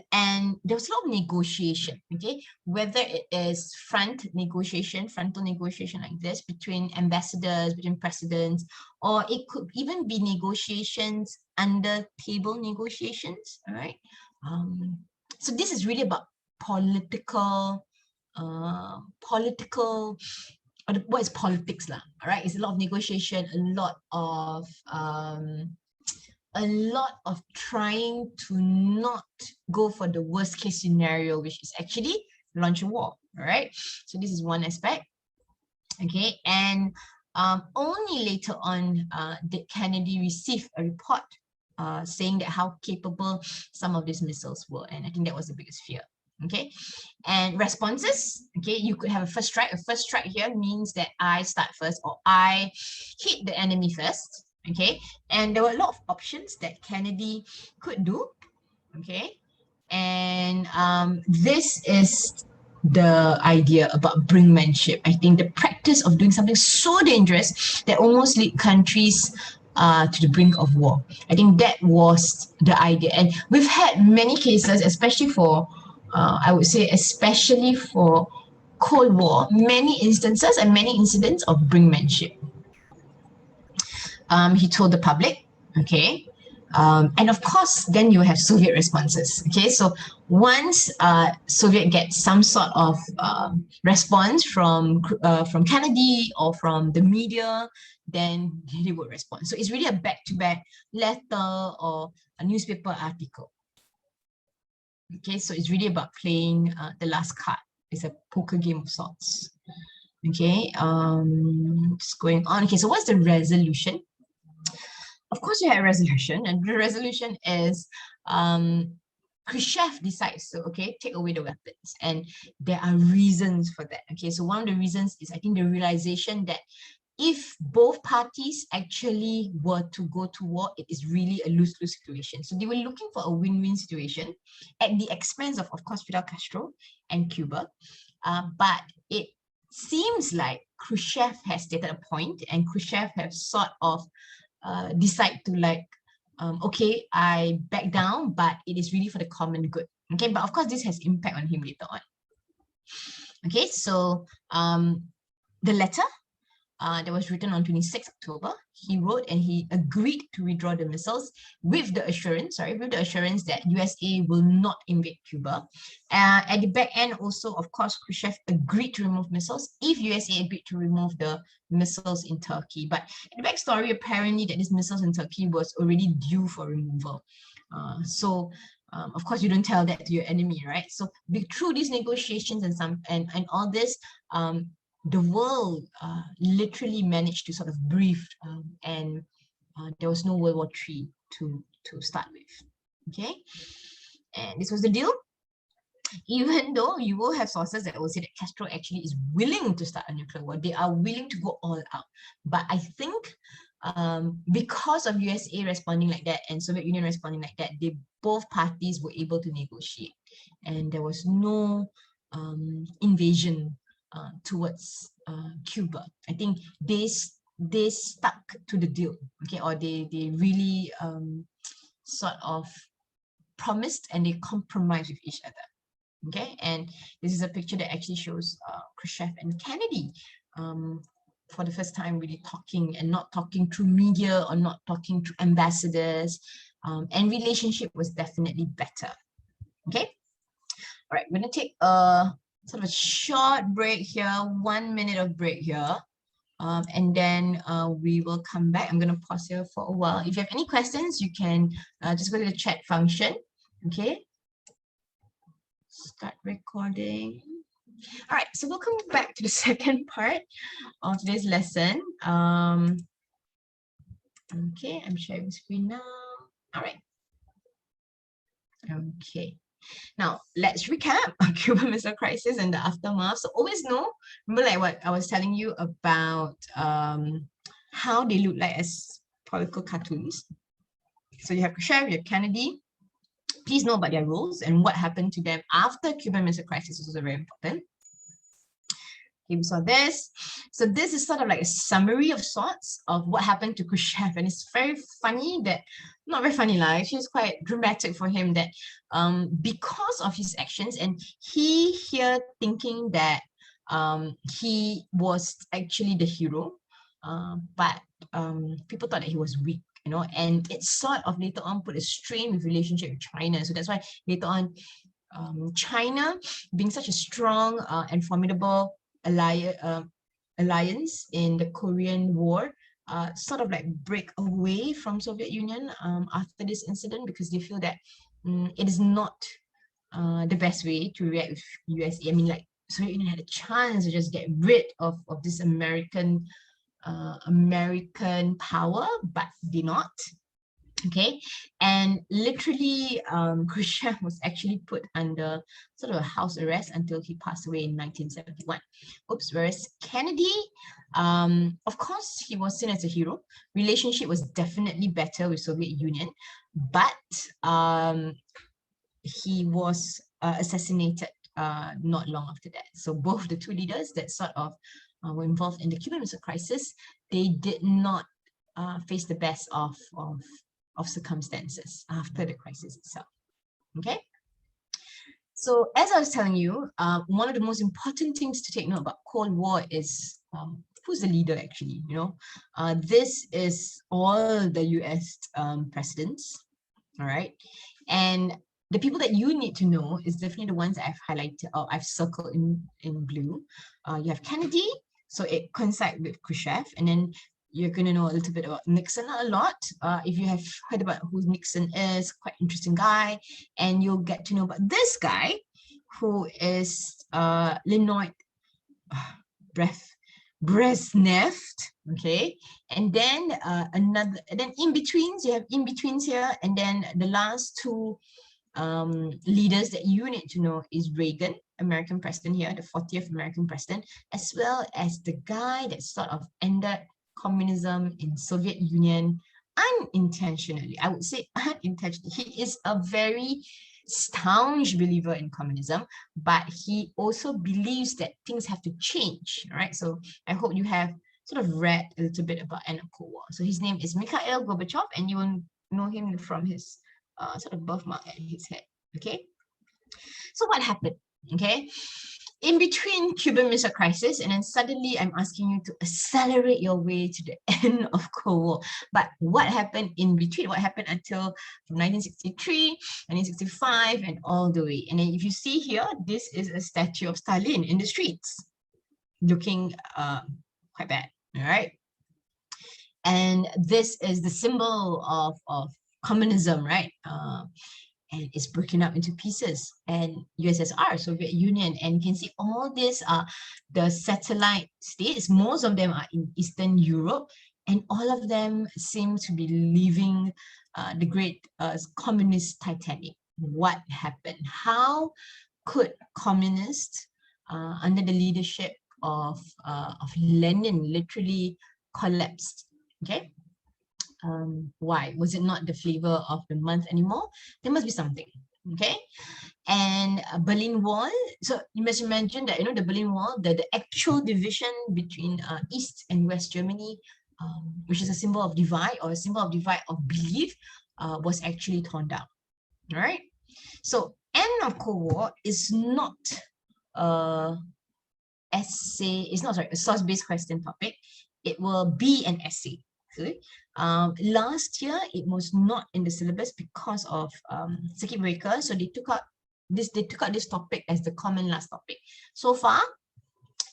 there was a lot of negotiation, okay, whether it is frontal negotiation like this between ambassadors, between presidents, or it could even be negotiations under table negotiations. All right. So this is really about political, what is politics lah? All right, it's a lot of negotiation, a lot of trying to not go for the worst case scenario, which is actually launch a war. All right, so this is one aspect. Okay, and only later on did Kennedy receive a report saying that how capable some of these missiles were, and I think that was the biggest fear. Okay, and responses. Okay, you could have a first strike. A first strike here means that I start first, or I hit the enemy first. Okay, and there were a lot of options that Kennedy could do. Okay, and this is the idea about brinkmanship. I think the practice of doing something so dangerous that almost lead countries to the brink of war. I think that was the idea. And we've had many cases, especially for, I would say, especially for Cold War, many instances and many incidents of brinkmanship. He told the public, okay, and of course, then you have Soviet responses. Okay, so once Soviet gets some sort of response from Kennedy or from the media, then they would respond. So it's really a back-to-back letter or a newspaper article. Okay, so it's really about playing the last card. It's a poker game of sorts. Okay, just going on. Okay, so what's the resolution? Of course, you have a resolution, and the resolution is Khrushchev decides to, okay, take away the weapons, and there are reasons for that. Okay, so one of the reasons is, I think, the realization that if both parties actually were to go to war, it is really a lose-lose situation. So they were looking for a win-win situation at the expense of course, Fidel Castro and Cuba. But it seems like Khrushchev has stated a point, and Khrushchev has sort of decide to like, okay, I back down, but it is really for the common good. Okay, but of course, this has impact on him later on. Okay, so the letter that was written on 26 October, he wrote and he agreed to withdraw the missiles with the assurance, that USA will not invade Cuba. At the back end also, of course, Khrushchev agreed to remove missiles if USA agreed to remove the missiles in Turkey. But the backstory, apparently, that these missiles in Turkey was already due for removal. Of course, you don't tell that to your enemy, right? So through these negotiations and all this, the world literally managed to sort of breathe, and there was no World War III to start with. Okay, and this was the deal. Even though you will have sources that will say that Castro actually is willing to start a nuclear war, they are willing to go all out. But I think because of USA responding like that and Soviet Union responding like that, both parties were able to negotiate, and there was no invasion towards Cuba. I think they stuck to the deal, okay, or they really sort of promised and they compromised with each other. Okay, and this is a picture that actually shows Khrushchev and Kennedy for the first time really talking, and not talking through media or not talking through ambassadors, and relationship was definitely better. Okay, all right, we're gonna take a sort of a short break here, 1 minute of break here, and then we will come back. I'm gonna pause here for a while. If you have any questions, you can just go to the chat function. Okay, start recording. All right, so we'll come back to the second part of today's lesson. Okay, I'm sharing screen now. All right. Okay. Now, let's recap on Cuban Missile Crisis and the aftermath. So always know, remember like what I was telling you about how they look like as political cartoons. So you have Khrushchev, you have Kennedy. Please know about their roles and what happened to them after Cuban Missile Crisis is also very important. Okay, we saw this. So this is sort of like a summary of sorts of what happened to Khrushchev, and it's very funny that, not very funny, actually it's quite dramatic for him that because of his actions, and he here thinking that he was actually the hero, but people thought that he was weak, you know, and it sort of later on put a strain with relationship with China. So that's why later on China, being such a strong and formidable alliance in the Korean War, sort of like break away from Soviet Union after this incident, because they feel that it is not the best way to react with USA. I mean, like, Soviet Union had a chance to just get rid of this American power, but did not. Okay, and literally Khrushchev was actually put under sort of a house arrest until he passed away in 1971. Oops, whereas Kennedy, of course, he was seen as a hero. Relationship was definitely better with Soviet Union, but he was assassinated not long after that. So both the two leaders that sort of were involved in the Cuban Missile Crisis, they did not face the best of circumstances after the crisis itself. Okay. So as I was telling you, one of the most important things to take note about Cold War is who's the leader actually, you know. This is all the US presidents, all right? And the people that you need to know is definitely the ones that I've highlighted or I've circled in blue. You have Kennedy, so it coincides with Khrushchev, and then you're going to know a little bit about Nixon, not a lot. If you have heard about who Nixon is, quite interesting guy, and you'll get to know about this guy, who is Leonid Brezhnev, okay, and then then in-betweens, you have in-betweens here, and then the last two leaders that you need to know is Reagan, American president here, the 40th American president, as well as the guy that sort of ended communism in Soviet Union unintentionally. I would say unintentionally. He is a very staunch believer in communism, but he also believes that things have to change. All right, so I hope you have sort of read a little bit about end of Cold War. So his name is Mikhail Gorbachev, and you will know him from his sort of birthmark at his head. Okay, so what happened? Okay, in between Cuban Missile Crisis, and then suddenly I'm asking you to accelerate your way to the end of Cold War. But what happened in between? What happened until from 1963, 1965, and all the way? And then if you see here, this is a statue of Stalin in the streets, looking quite bad. All right, and this is the symbol of communism, right? And it's broken up into pieces, and USSR, Soviet Union, and you can see all these are the satellite states. Most of them are in Eastern Europe, and all of them seem to be leaving the great communist Titanic. What happened? How could communists under the leadership of Lenin literally collapsed? Okay. Why? Was it not the flavor of the month anymore? There must be something, okay? And Berlin Wall, so you must imagine that, you know, the Berlin Wall, the actual division between East and West Germany, which is a symbol of divide or a symbol of divide of belief, was actually torn down, all right? So end of Cold War is not essay, it's not, sorry, a source-based question topic. It will be an essay. Okay. Last year it was not in the syllabus because of circuit breaker, so they took out this topic as the common last topic. So far,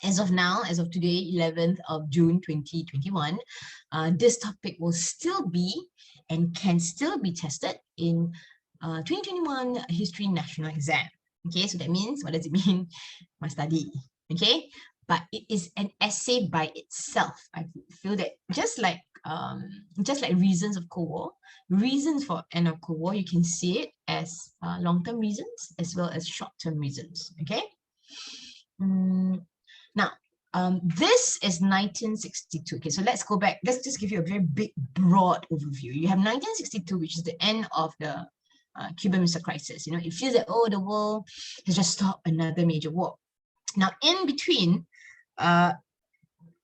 as of now, as of today, 11th of June 2021, this topic will still be and can still be tested in 2021 History National Exam. Okay, so that means, what does it mean? Must study. Okay, but it is an essay by itself. I feel that just like reasons of Cold War, reasons for end of Cold War, you can see it as long-term reasons as well as short-term reasons. Okay. Now, this is 1962. Okay, so let's go back. Let's just give you a very big, broad overview. You have 1962, which is the end of the Cuban Missile Crisis. You know, it feels that, oh, the world has just stopped another major war. Now, in between,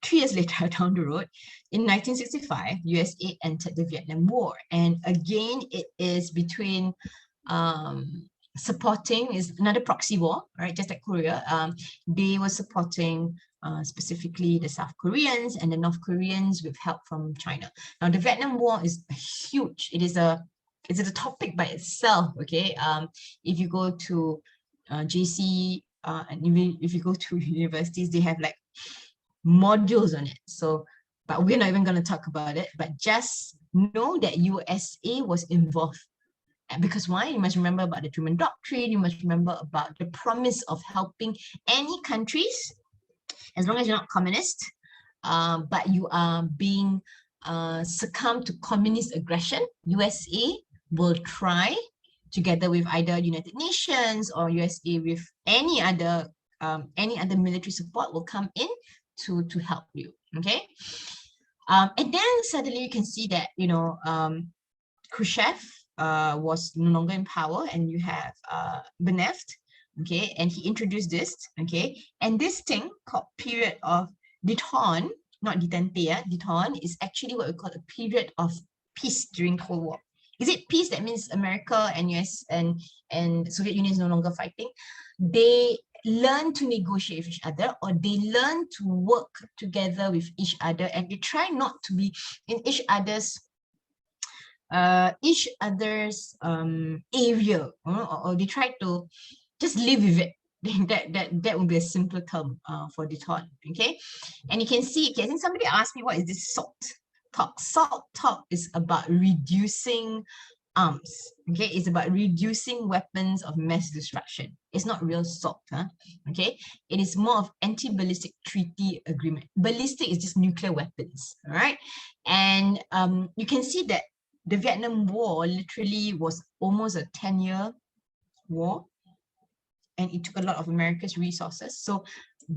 3 years later down the road, in 1965, USA entered the Vietnam War. And again, it is between supporting, is another proxy war, right? Just like Korea. They were supporting specifically the South Koreans and the North Koreans with help from China. Now, the Vietnam War is huge. It's a topic by itself, okay? If you go to JC, and even if you go to universities, they have like modules on it. So, but we're not even going to talk about it, but just know that USA was involved. Because why? You must remember about the Truman Doctrine. You must remember about the promise of helping any countries, as long as you're not communist, but you are being succumbed to communist aggression. USA will try, together with either United Nations or USA with any other military support, will come in to help you. Okay. And then suddenly you can see that, you know, Khrushchev was no longer in power, and you have Brezhnev, okay, and he introduced this, okay, and this thing called period of détente not detente, detente is actually what we call a period of peace during Cold War. Is it peace? That means America and US and Soviet Union is no longer fighting. They learn to negotiate with each other, or they learn to work together with each other, and they try not to be in each other's area, or they try to just live with it. That would be a simpler term for detente. Okay, and you can see, okay, I think somebody asked me, what is this SALT talk? SALT talk is about reducing arms. Okay, it's about reducing weapons of mass destruction. It's not real SALT. Okay, it is more of anti-ballistic treaty agreement. Ballistic is just nuclear weapons. All right, and you can see that the Vietnam War literally was almost a 10-year war, and it took a lot of America's resources. So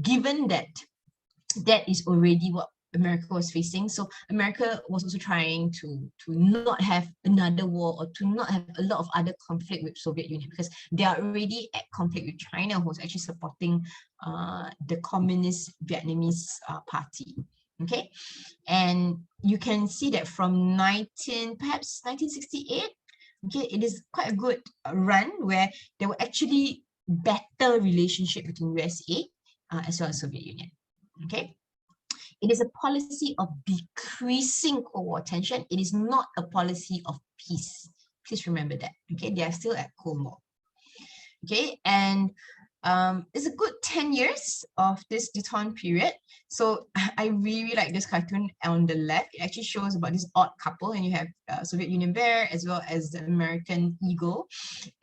given that that is already what America was facing, so America was also trying to not have another war, or to not have a lot of other conflict with Soviet Union, because they are already at conflict with China, who's actually supporting the Communist Vietnamese party. Okay, and you can see that from perhaps 1968, okay, it is quite a good run where there were actually better relationship between USA as well as Soviet Union. Okay, it is a policy of decreasing Cold War tension. It is not a policy of peace. Please remember that. Okay, they are still at Cold War. Okay, and it's a good 10 years of this detente period. So I really like this cartoon on the left. It actually shows about this odd couple, and you have Soviet Union bear as well as the American eagle,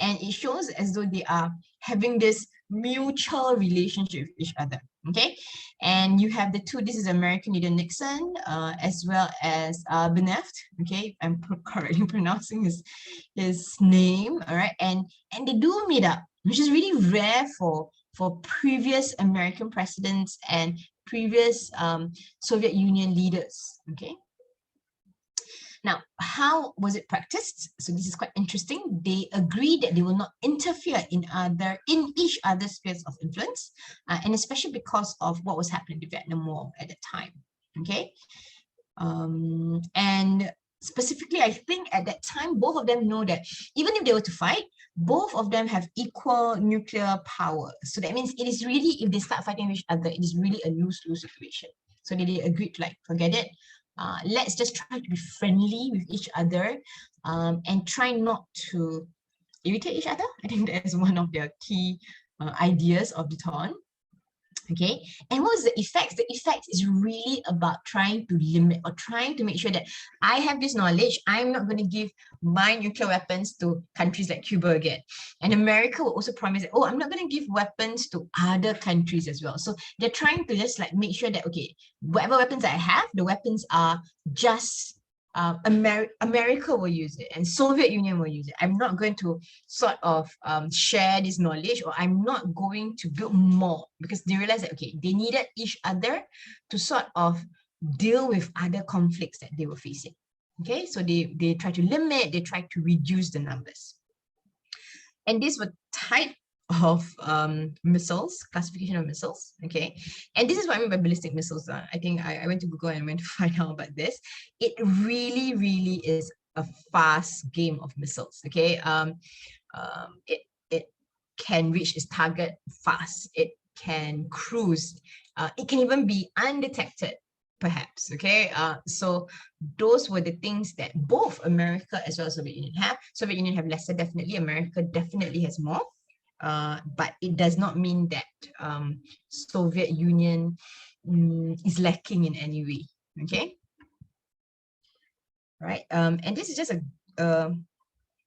and it shows as though they are having this mutual relationship with each other. Okay, and you have the two. This is American leader Nixon, as well as Beneft. Okay, I'm correctly pronouncing his name. All right, and they do meet up, which is really rare for previous American presidents and previous Soviet Union leaders. Okay. Now, how was it practiced? So this is quite interesting. They agreed that they will not interfere in each other's spheres of influence, and especially because of what was happening in the Vietnam War at the time. Okay, and specifically, I think at that time, both of them know that even if they were to fight, both of them have equal nuclear power. So that means it is really, if they start fighting with each other, it is really a lose-lose situation. So they agreed to forget it. Let's just try to be friendly with each other, and try not to irritate each other. I think that is one of their key ideas of detente. Okay, and what is the effects? The effect is really about trying to limit, or trying to make sure that I have this knowledge. I'm not going to give my nuclear weapons to countries like Cuba again. And America will also promise that, oh, I'm not going to give weapons to other countries as well. So they're trying to just make sure that, okay, whatever weapons I have, the weapons are just America will use it and Soviet Union will use it. I'm not going to sort of share this knowledge, or I'm not going to build more, because they realized that, okay, they needed each other to sort of deal with other conflicts that they were facing. Okay, so they try to limit, they try to reduce the numbers. And these were type of missiles, classification of missiles. Okay, and this is what I mean by ballistic missiles. I think I went to Google and went to find out about this. It really, really is a fast game of missiles. Okay, it can reach its target fast. It can cruise. It can even be undetected, perhaps. Okay, so those were the things that both America as well as Soviet Union have. Soviet Union have lesser, definitely. America definitely has more. But it does not mean that Soviet Union is lacking in any way. Okay, right? And this is just an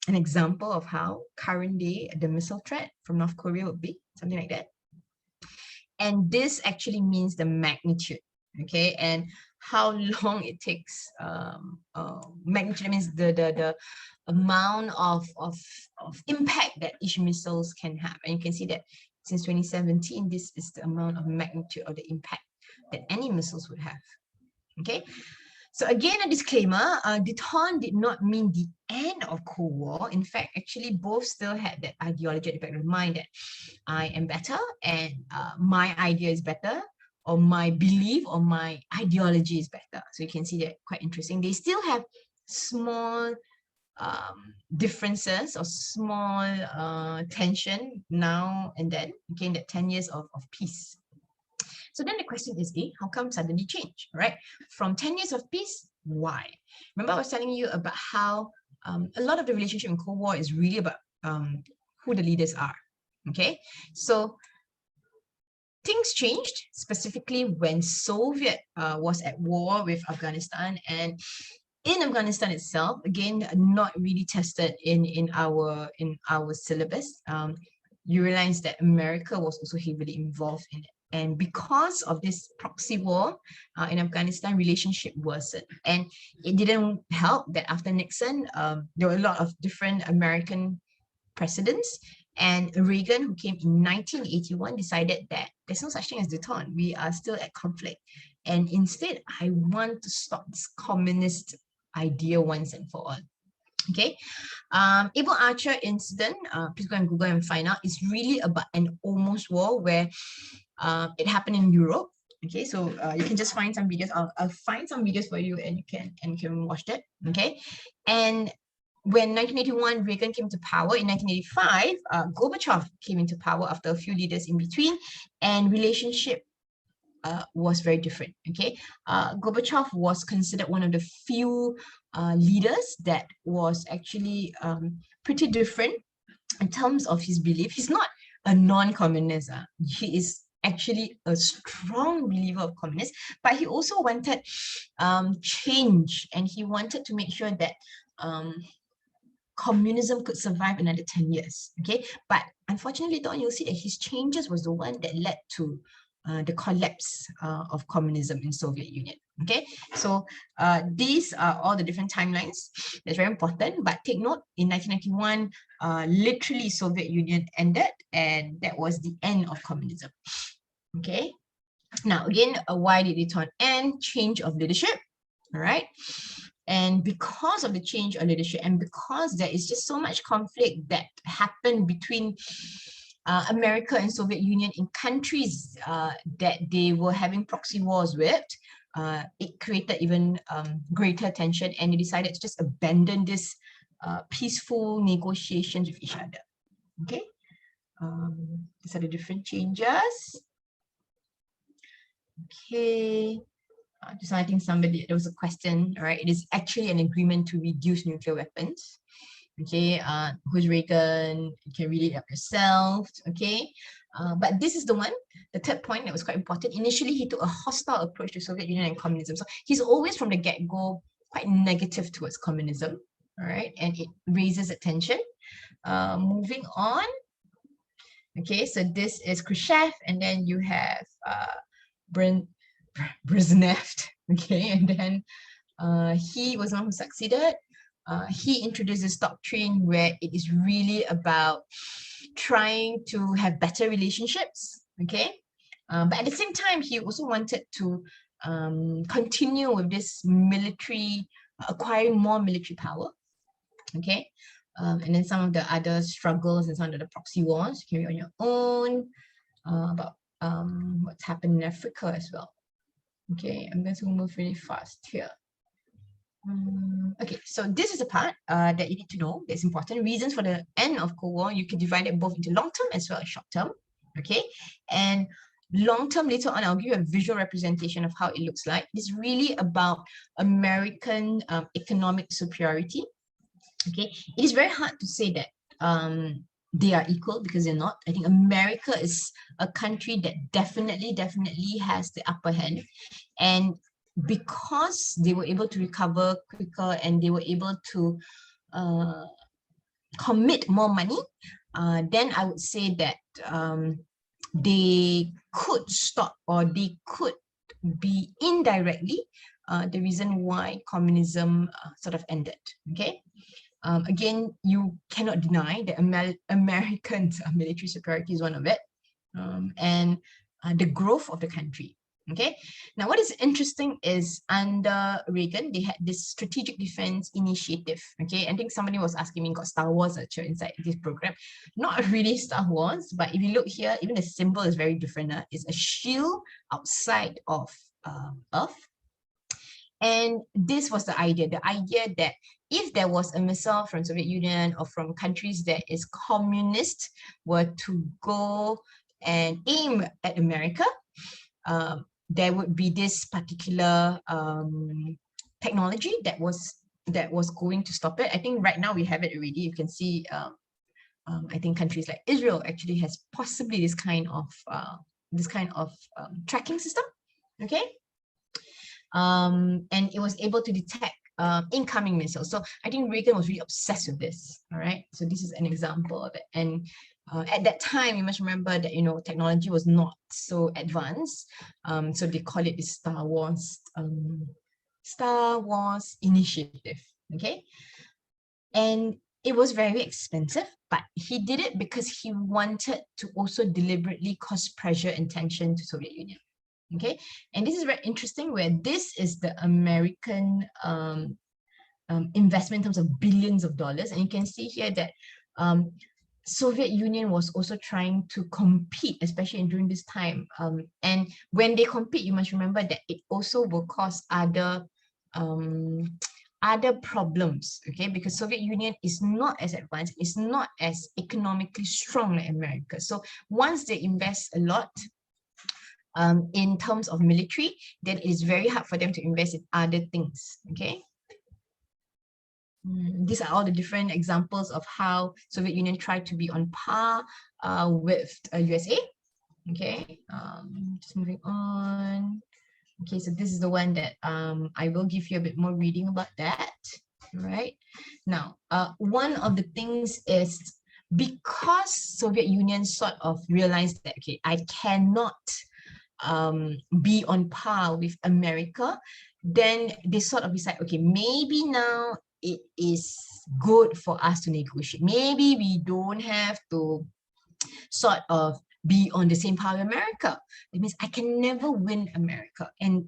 example of how current day the missile threat from North Korea would be, something like that. And this actually means the magnitude. Okay, and how long it takes. Magnitude means the amount of impact that each missiles can have. And you can see that since 2017, this is the amount of magnitude or the impact that any missiles would have. Okay, so again, a disclaimer, detente did not mean the end of Cold War. In fact, actually both still had that ideology at the back of the mind that I am better and my idea is better, or my belief or my ideology is better. So you can see that quite interesting. They still have small differences or small tension now and then, again, that 10 years of peace. So then the question is, how come suddenly change, right? From 10 years of peace, why? Remember I was telling you about how a lot of the relationship in Cold War is really about who the leaders are, okay? So things changed specifically when Soviet was at war with Afghanistan, and in Afghanistan itself, again, not really tested in our syllabus. You realize that America was also heavily involved in it. And because of this proxy war in Afghanistan, relationship worsened. And it didn't help that after Nixon, there were a lot of different American presidents. And Reagan, who came in 1981, decided that there's no such thing as detente. We are still at conflict. And instead, I want to stop this communist idea once and for all. Okay, Able Archer incident, please go and Google and find out. It's really about an almost war where it happened in Europe. Okay, so you can just find some videos. I'll find some videos for you, and you can watch that. Okay, and when 1981 Reagan came to power, in 1985 Gorbachev came into power after a few leaders in between, and relationship was very different. Okay, Gorbachev was considered one of the few leaders that was actually pretty different in terms of his belief. He's not a non-communist. He is actually a strong believer of communists, but he also wanted change, and he wanted to make sure that communism could survive another 10 years. Okay, but unfortunately later on you'll see that his changes was the one that led to the collapse of communism in Soviet Union. Okay, so these are all the different timelines. That's very important, but take note, in 1991 literally Soviet Union ended, and that was the end of communism. Okay, now again, why did it end? Change of leadership. All right, and because of the change of leadership, and because there is just so much conflict that happened between America and Soviet Union in countries that they were having proxy wars with, it created even greater tension, and they decided to just abandon this peaceful negotiations with each other. Okay, these are the different changes. Okay. Just I think there was a question, right? It is actually an agreement to reduce nuclear weapons. Okay, who's Reagan? You can read it up yourself. Okay, but this is the one, the third point that was quite important. Initially, he took a hostile approach to Soviet Union and communism. So he's always from the get-go quite negative towards communism. All right, and it raises attention. Moving on. Okay, so this is Khrushchev, and then you have Brezhnev, okay, and then he was the one who succeeded. He introduced this doctrine where it is really about trying to have better relationships, okay, but at the same time he also wanted to continue with this military, acquiring more military power, okay, and then some of the other struggles and some of the proxy wars you can read on your own about what's happened in Africa as well. Okay, I'm going to move really fast here. Okay, so this is the part that you need to know that's important. Reasons for the end of Cold War, you can divide it both into long-term as well as short-term. Okay, and long-term, later on, I'll give you a visual representation of how it looks like. It's really about American economic superiority. Okay, it is very hard to say that they are equal, because they're not. I think America is a country that definitely has the upper hand, and because they were able to recover quicker and they were able to commit more money, then I would say that they could stop, or they could be indirectly the reason why communism sort of ended. Okay. Again, you cannot deny that Americans' military superiority is one of it, and the growth of the country. Okay, now what is interesting is under Reagan, they had this strategic defense initiative. Okay, I think somebody was asking me, got Star Wars actually inside this program. Not really Star Wars, but if you look here, even the symbol is very different. It's a shield outside of Earth. And this was the idea that if there was a missile from Soviet Union or from countries that is communist were to go and aim at America, there would be this particular technology that was going to stop it. I think right now we have it already. You can see, I think countries like Israel actually has possibly this kind of tracking system. Okay, and it was able to detect incoming missiles. So I think Reagan was really obsessed with this. All right, so this is an example of it. And at that time, you must remember that, you know, technology was not so advanced. So they call it the Star Wars initiative. Okay, and it was very expensive, but he did it because he wanted to also deliberately cause pressure and tension to Soviet Union. Okay, and this is very interesting, where this is the American investment in terms of billions of dollars, and you can see here that Soviet Union was also trying to compete, especially during this time. And when they compete, you must remember that it also will cause other problems, okay? Because Soviet Union is not as advanced, it's not as economically strong like America. So once they invest a lot in terms of military, then it is very hard for them to invest in other things, okay? These are all the different examples of how Soviet Union tried to be on par with USA. Okay, just moving on. Okay, so this is the one that I will give you a bit more reading about that. Right now, one of the things is because Soviet Union sort of realized that, okay, I cannot be on par with America, then they sort of decide, okay, maybe now it is good for us to negotiate. Maybe we don't have to sort of be on the same par with America. It means I can never win America. And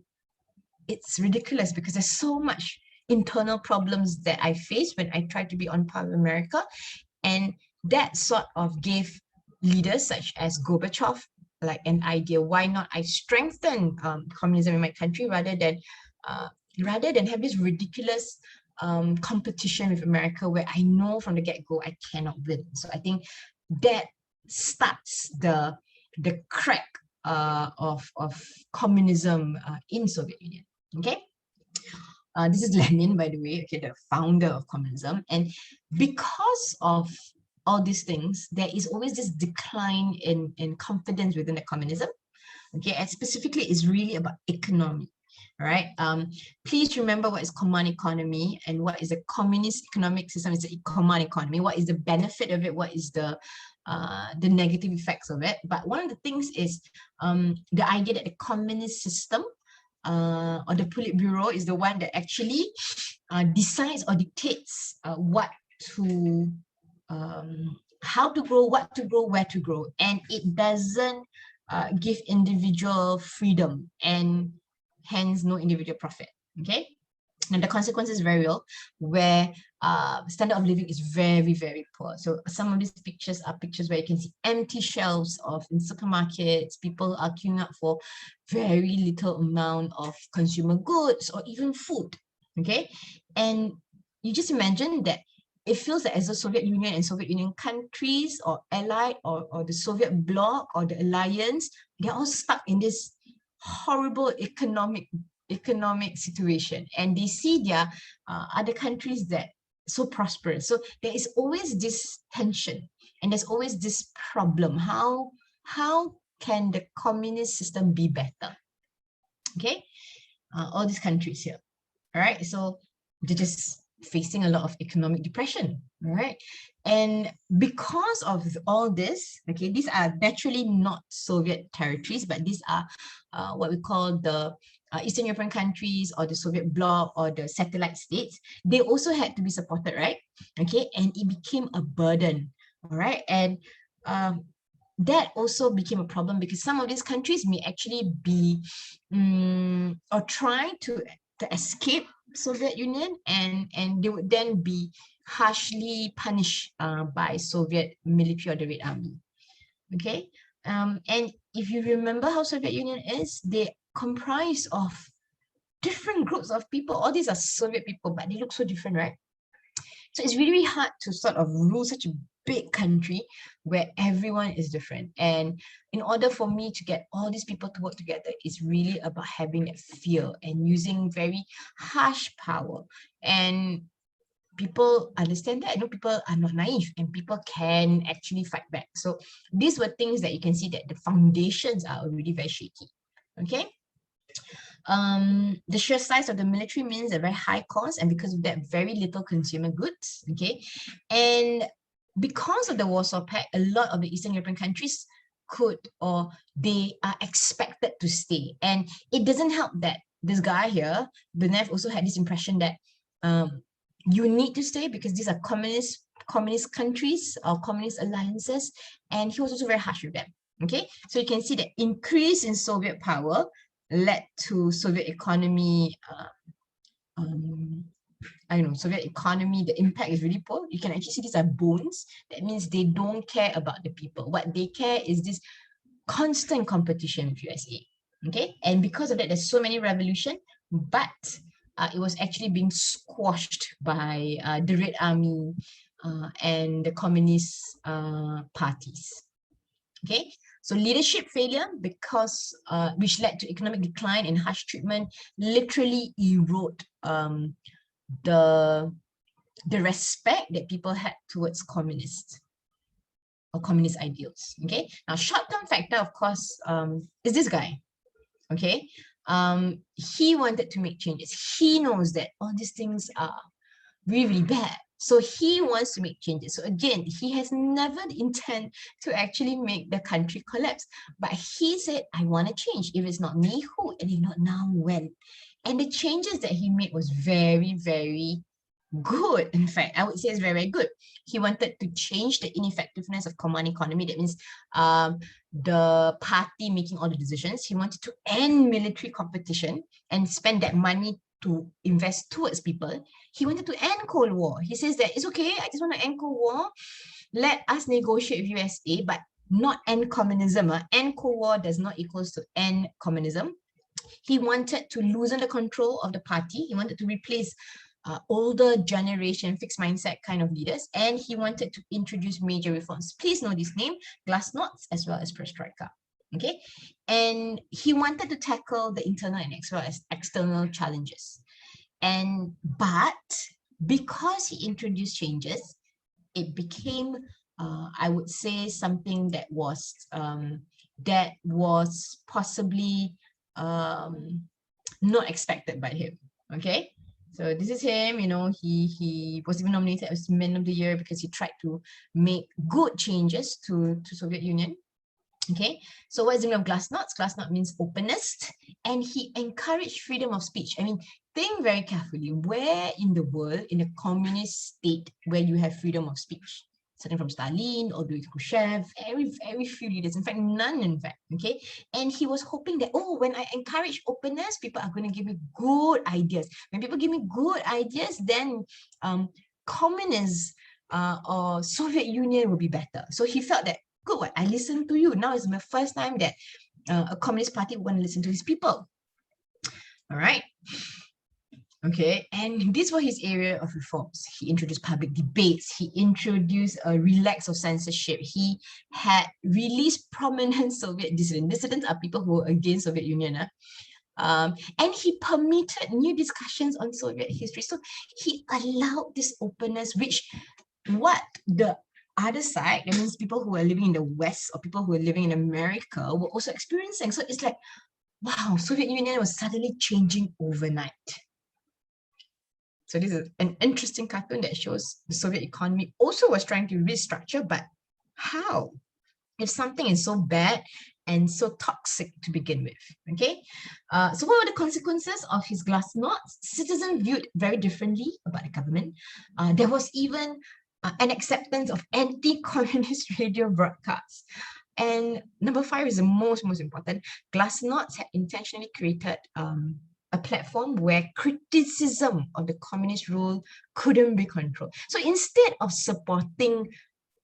it's ridiculous because there's so much internal problems that I face when I try to be on par with America. And that sort of gave leaders such as Gorbachev like an idea, why not I strengthen communism in my country rather than have this ridiculous competition with America where I know from the get-go I cannot win. So I think that starts the crack of communism in Soviet Union. Okay, this is Lenin, by the way, okay, the founder of communism. And because of all these things, there is always this decline in confidence within the communism. Okay, and specifically it's really about economy. All right, please remember what is command economy and what is a communist economic system. It's a command economy. What is the benefit of it? What is the negative effects of it? But one of the things is the idea that the communist system or the Politburo is the one that actually decides or dictates what to how to grow, what to grow, where to grow, and it doesn't give individual freedom and hence no individual profit. Okay, and the consequence is very real, where standard of living is very, very poor. So some of these pictures are pictures where you can see empty shelves in supermarkets. People are queuing up for very little amount of consumer goods or even food. Okay, and you just imagine that it feels like as the Soviet Union and Soviet Union countries or allied or the Soviet bloc or the alliance, they're all stuck in this horrible economic situation, and they see their other countries that so prosperous. So there is always this tension and there's always this problem. How can the communist system be better? Okay, all these countries here. All right, so they're just facing a lot of economic depression. All right, and because of all this, okay, these are naturally not Soviet territories, but these are what we call the Eastern European countries or the Soviet bloc or the satellite states. They also had to be supported, right? Okay, and it became a burden. All right, and that also became a problem because some of these countries may actually be or try to escape Soviet Union, and they would then be harshly punished by Soviet military or the Red Army. Okay, and if you remember how Soviet Union is, they comprise of different groups of people. All these are Soviet people, but they look so different, right? So it's really hard to sort of rule such a big country where everyone is different. And in order for me to get all these people to work together, it's really about having that fear and using very harsh power. And people understand that. People are not naive, and people can actually fight back. So these were things that you can see that the foundations are already very shaky. Okay. The sheer size of the military means a very high cost, and because of that, very little consumer goods. Okay, and because of the Warsaw Pact, a lot of the Eastern European countries could, or they are expected to stay. And it doesn't help that this guy here, Benev, also had this impression that you need to stay because these are communist countries or communist alliances, and he was also very harsh with them. Okay, so you can see the increase in Soviet power led to Soviet economy, I don't know, Soviet economy, the impact is really poor. You can actually see these are bones. That means they don't care about the people. What they care is this constant competition with USA. Okay, and because of that, there's so many revolution, but it was actually being squashed by the Red Army and the communist parties. Okay, so leadership failure, because which led to economic decline and harsh treatment, literally erode the respect that people had towards communists or communist ideals. Okay, now short-term factor, of course, is this guy. Okay, he wanted to make changes. He knows that all these things are really, really bad. So he wants to make changes. So again, he has never the intent to actually make the country collapse. But he said, I want to change. If it's not me, who? And if not now, when? And the changes that he made was very, very good. In fact, I would say it's very, very good. He wanted to change the ineffectiveness of command economy. That means the party making all the decisions. He wanted to end military competition and spend that money to invest towards people. He wanted to end Cold War. He says that it's okay, I just want to end Cold War. Let us negotiate with USA, but not end communism. End Cold War does not equals to end communism. He wanted to loosen the control of the party. He wanted to replace older generation fixed mindset kind of leaders, and he wanted to introduce major reforms. Please know this name: Glasnost as well as Perestroika. Okay, and he wanted to tackle the internal and as well as external challenges. And but because he introduced changes, it became I would say something that was possibly not expected by him. Okay, so this is him. He was even nominated as Man of the Year because he tried to make good changes to Soviet Union. Okay, so what is the meaning of Glasnost? Glasnost means openness, and he encouraged freedom of speech. I mean, think very carefully, where in the world, in a communist state, where you have freedom of speech? Starting from Stalin or Khrushchev, very few leaders, in fact, none, in fact, okay? And he was hoping that, oh, when I encourage openness, people are going to give me good ideas. When people give me good ideas, then communists or Soviet Union will be better. So he felt that, good, what, I listened to you. Now it's my first time that a communist party will want to listen to his people. All right. Okay, and these were his area of reforms. He introduced public debates. He introduced a relax of censorship. He had released prominent Soviet dissidents. Dissidents are people who were against Soviet Union. And he permitted new discussions on Soviet history. So he allowed this openness, which what the other side, that means people who are living in the West or people who are living in America, were also experiencing. So it's like, wow, Soviet Union was suddenly changing overnight. So this is an interesting cartoon that shows the Soviet economy also was trying to restructure, but how? If something is so bad and so toxic to begin with, okay? So what were the consequences of his Glasnost? Citizens viewed very differently about the government. There was even an acceptance of anti-communist radio broadcasts. And number 5 is the most important. Glasnost had intentionally created a platform where criticism of the communist rule couldn't be controlled. So instead of supporting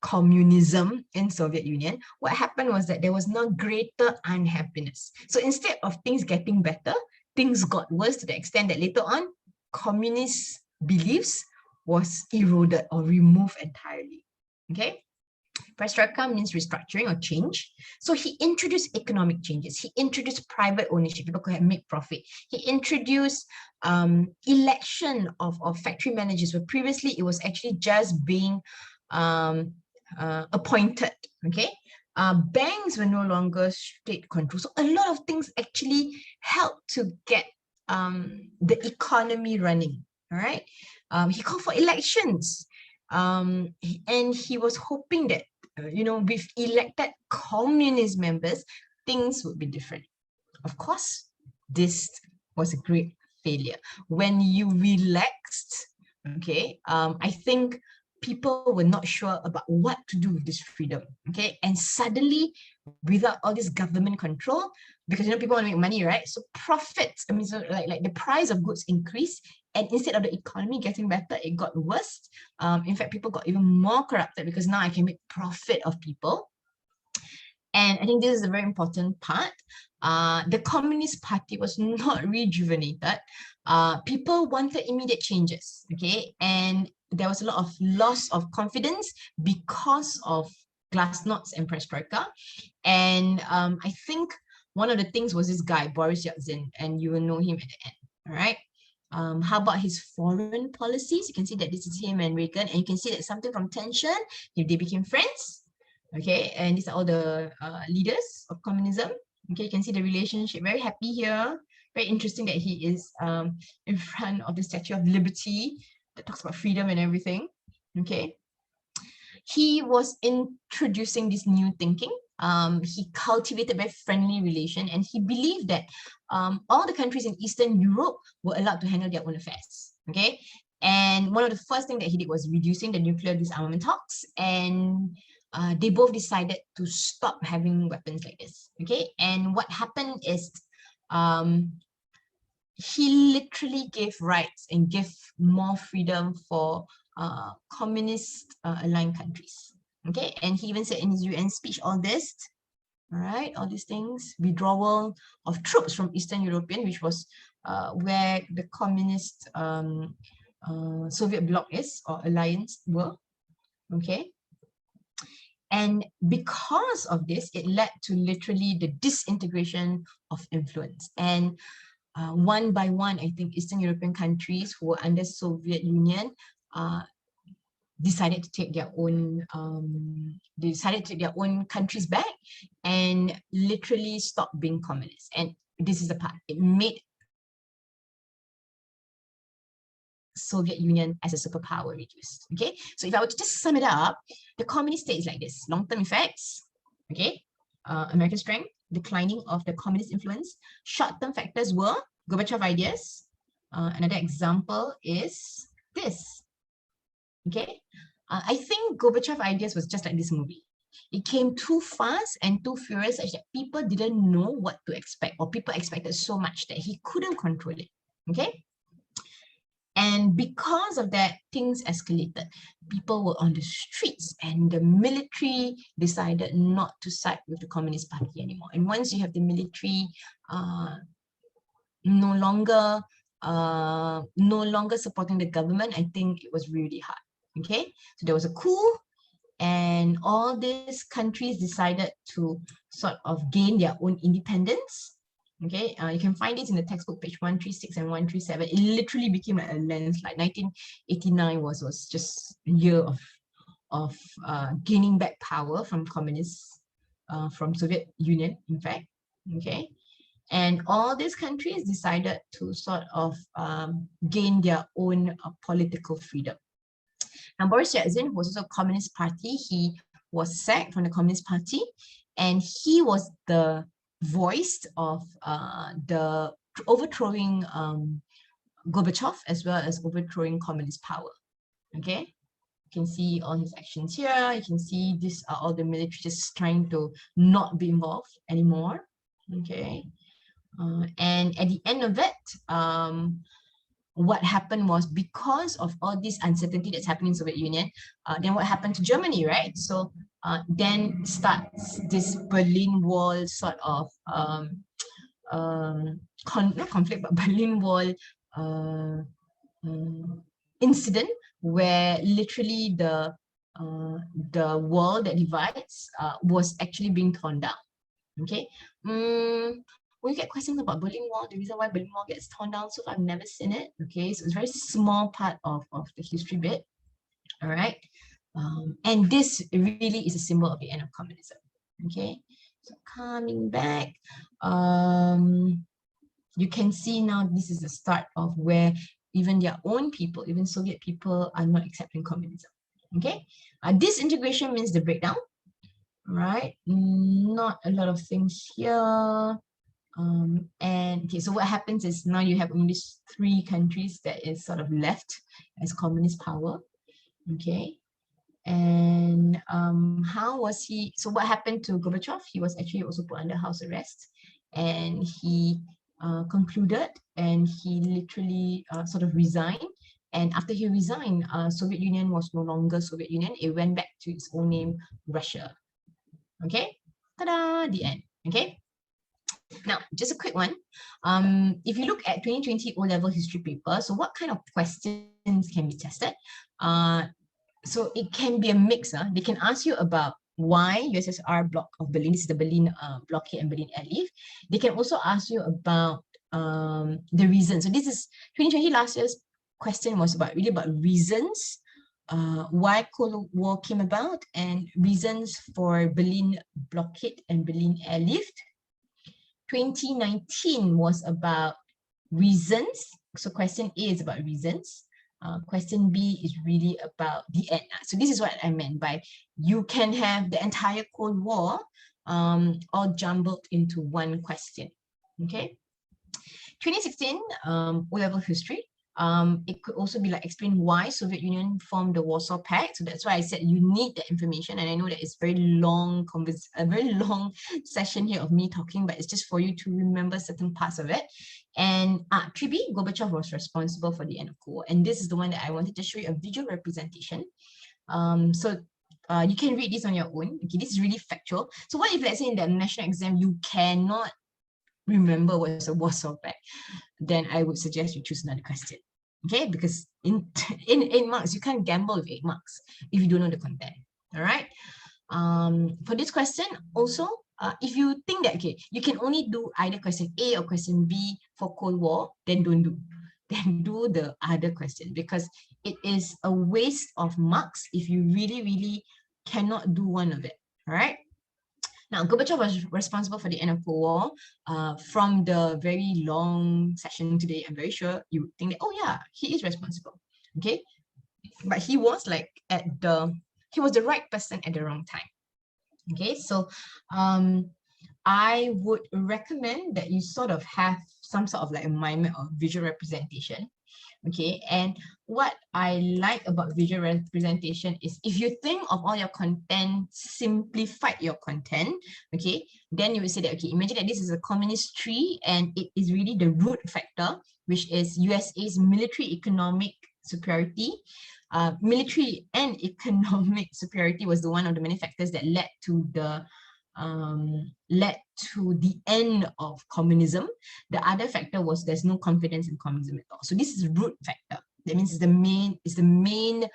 communism in Soviet Union, what happened was that there was no greater unhappiness. So instead of things getting better, things got worse to the extent that later on, communist beliefs was eroded or removed entirely. Okay. Perestroika means restructuring or change. So he introduced economic changes. He introduced private ownership. People could make profit. He introduced election of factory managers, where previously it was actually just being appointed. Okay. Banks were no longer state control. So a lot of things actually helped to get the economy running. All right. He called for elections. And he was hoping that with elected communist members, things would be different. Of course, this was a great failure. When you relaxed, okay, I think people were not sure about what to do with this freedom, okay? And suddenly, without all this government control, because people want to make money, right? So profits, so like the price of goods increased, and instead of the economy getting better, it got worse. In fact, people got even more corrupted because now I can make profit of people. And I think this is a very important part. The Communist Party was not rejuvenated. People wanted immediate changes, okay? And there was a lot of loss of confidence because of glasnost and perestroika. And I think one of the things was this guy, Boris Yeltsin, and you will know him at the end, all right? How about his foreign policies? You can see that this is him and Reagan, and you can see that something from tension, if they became friends, okay? And these are all the leaders of communism. Okay, you can see the relationship, very happy here. Very interesting that he is in front of the Statue of Liberty that talks about freedom and everything, okay? He was introducing this new thinking. He cultivated very friendly relation, and he believed that all the countries in Eastern Europe were allowed to handle their own affairs, okay? And one of the first things that he did was reducing the nuclear disarmament talks, and they both decided to stop having weapons like this, okay? And what happened is he literally gave rights and gave more freedom for communist aligned countries, okay? And he even said in his UN speech, all this, all right, all these things, withdrawal of troops from Eastern European, which was where the communist Soviet bloc is, or alliance were, okay? And because of this, it led to literally the disintegration of influence. And one by one, I think Eastern European countries who were under Soviet Union decided to take their own, countries back and literally stop being communist. And this is the part, it made Soviet Union as a superpower reduced, okay? So if I were to just sum it up, the communist state is like this: long-term effects, okay? American strength, declining of the communist influence. Short-term factors were Gorbachev ideas. Another example is this, okay? I think Gorbachev ideas was just like this movie. It came too fast and too furious such that people didn't know what to expect, or people expected so much that he couldn't control it, okay? And because of that, things escalated. People were on the streets, and the military decided not to side with the Communist Party anymore. And once you have the military no longer supporting the government, I think it was really hard. Okay, so there was a coup, and all these countries decided to sort of gain their own independence. Okay, you can find this in the textbook, page 136 and 137. It literally became like a landslide. 1989 was just a year of gaining back power from communists, from Soviet Union, in fact. Okay, and all these countries decided to sort of gain their own political freedom. And Boris Yeltsin was also a Communist Party. He was sacked from the Communist Party, and he was the voice of the overthrowing Gorbachev, as well as overthrowing communist power. Okay, You can see all his actions here. You can see these are all the military just trying to not be involved anymore. Okay. And at the end of it, what happened was, because of all this uncertainty that's happening in Soviet Union, then what happened to Germany, right? So then starts this Berlin Wall sort of not conflict, but Berlin Wall uh, incident, where literally the wall that divides was actually being torn down. Okay. We get questions about Berlin Wall, the reason why Berlin Wall gets torn down. So I've never seen it. Okay, so it's a very small part of the history bit. All right. And this really is a symbol of the end of communism. Okay, so coming back, you can see now this is the start of where even their own people, even Soviet people, are not accepting communism. Okay, disintegration means the breakdown, right? Not a lot of things here. And okay, so what happens is now you have only 3 countries that is sort of left as communist power. Okay, and how was he? So what happened to Gorbachev? He was actually also put under house arrest, and he concluded, and he literally sort of resigned. And after he resigned, Soviet Union was no longer Soviet Union. It went back to its own name, Russia. Okay, ta-da, the end. Okay. Now, just a quick one. If you look at 2020 O-level history paper, so what kind of questions can be tested? So it can be a mix. They can ask you about why USSR block of Berlin, this is the Berlin blockade and Berlin airlift. They can also ask you about the reason. So this is 2020 last year's question was really about reasons why Cold War came about and reasons for Berlin blockade and Berlin airlift. 2019 was about reasons. So question A is about reasons. Question B is really about the end. So this is what I meant by you can have the entire Cold War all jumbled into one question. Okay. 2016 O-level history. It could also be like explain why Soviet Union formed the Warsaw Pact. So that's why I said you need the information, and I know that it's very long a very long session here of me talking, but it's just for you to remember certain parts of it. And 3B, Gorbachev was responsible for the end of Cold War, and this is the one that I wanted to show you a visual representation. So you can read this on your own. Okay, this is really factual. So what if, let's say, in the national exam you cannot remember what's a Warsaw Pact? Then I would suggest you choose another question. Okay, because in 8 marks, you can't gamble with 8 marks if you don't know the content. All right. For this question, also, if you think that, okay, you can only do either question A or question B for Cold War, then don't do. Then do the other question, because it is a waste of marks if you really, really cannot do one of it. All right. Now, Gorbachev was responsible for the end of Cold War. From the very long session today, I'm very sure you would think that, oh yeah, he is responsible. Okay, but he was like he was the right person at the wrong time. Okay, so I would recommend that you sort of have some sort of like a mime or visual representation. Okay, and what I like about visual representation is if you think of all your content, simplify your content, okay, then you will say that, okay, imagine that this is a communist tree and it is really the root factor, which is USA's military economic superiority. Military and economic superiority was the one of the many factors that led to the end of communism. The other factor was there's no confidence in communism at all. So this is root factor. That means it's the main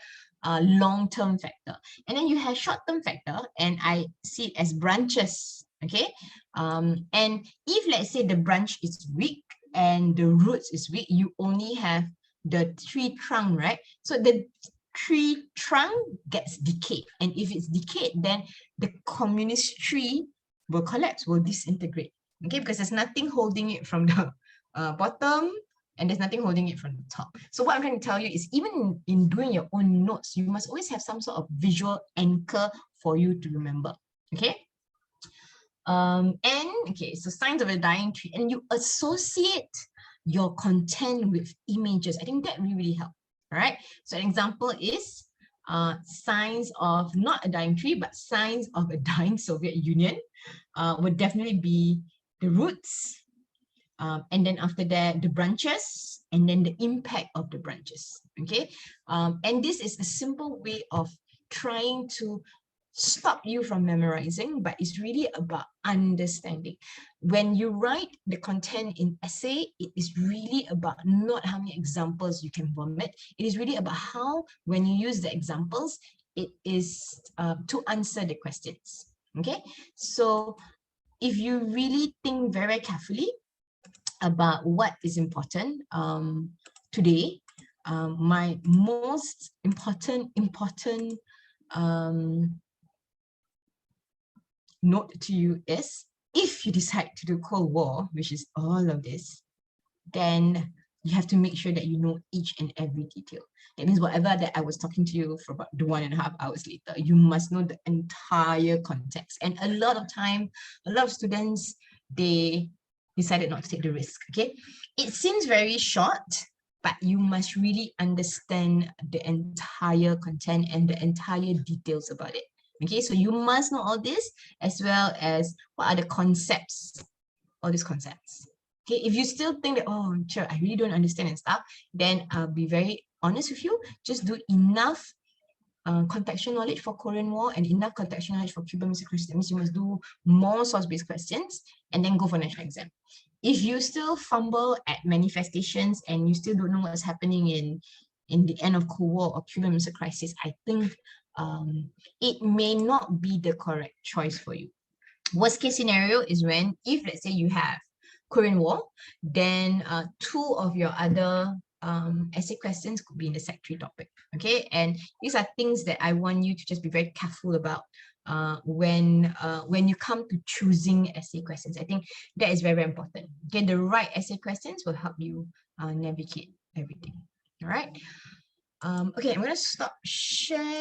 long-term factor. And then you have short-term factor, and I see it as branches. Okay. And if, let's say, the branch is weak and the roots is weak, you only have the tree trunk, right? So the tree trunk gets decayed, and if it's decayed, then the communist tree will collapse, will disintegrate. Okay, because there's nothing holding it from the bottom, and there's nothing holding it from the top. So what I'm trying to tell you is, even in doing your own notes, you must always have some sort of visual anchor for you to remember. Okay. And okay, so signs of a dying tree, and you associate your content with images. I think that really helps. All right. So an example is signs of not a dying tree, but signs of a dying Soviet Union would definitely be the roots, and then after that, the branches, and then the impact of the branches, okay? And this is a simple way of trying to stop you from memorizing, but it's really about understanding. When you write the content in essay, it is really about not how many examples you can vomit. It is really about how, when you use the examples, it is to answer the questions, okay? So if you really think very carefully about what is important today, my most important note to you is, if you decide to do Cold War, which is all of this, then you have to make sure that you know each and every detail. That means whatever that I was talking to you for about 1.5 hours later, you must know the entire context. And a lot of time, a lot of students, they decided not to take the risk, okay? It seems very short, but you must really understand the entire content and the entire details about it. Okay, so you must know all this, as well as what are the concepts, all these concepts. Okay, if you still think that, oh, sure, I really don't understand and stuff, then I'll be very honest with you. Just do enough contextual knowledge for Korean War and enough contextual knowledge for Cuban Missile Crisis. That means you must do more source-based questions and then go for national exam. If you still fumble at manifestations and you still don't know what's happening in the end of Cold War or Cuban Missile Crisis, I think it may not be the correct choice for you. Worst case scenario is when, if let's say you have Korean War, then 2 of your other essay questions could be in the Sec 3 topic, okay? And these are things that I want you to just be very careful about when you come to choosing essay questions. I think that is very, very important. Okay, the right essay questions will help you navigate everything, all right? Okay, I'm going to stop sharing.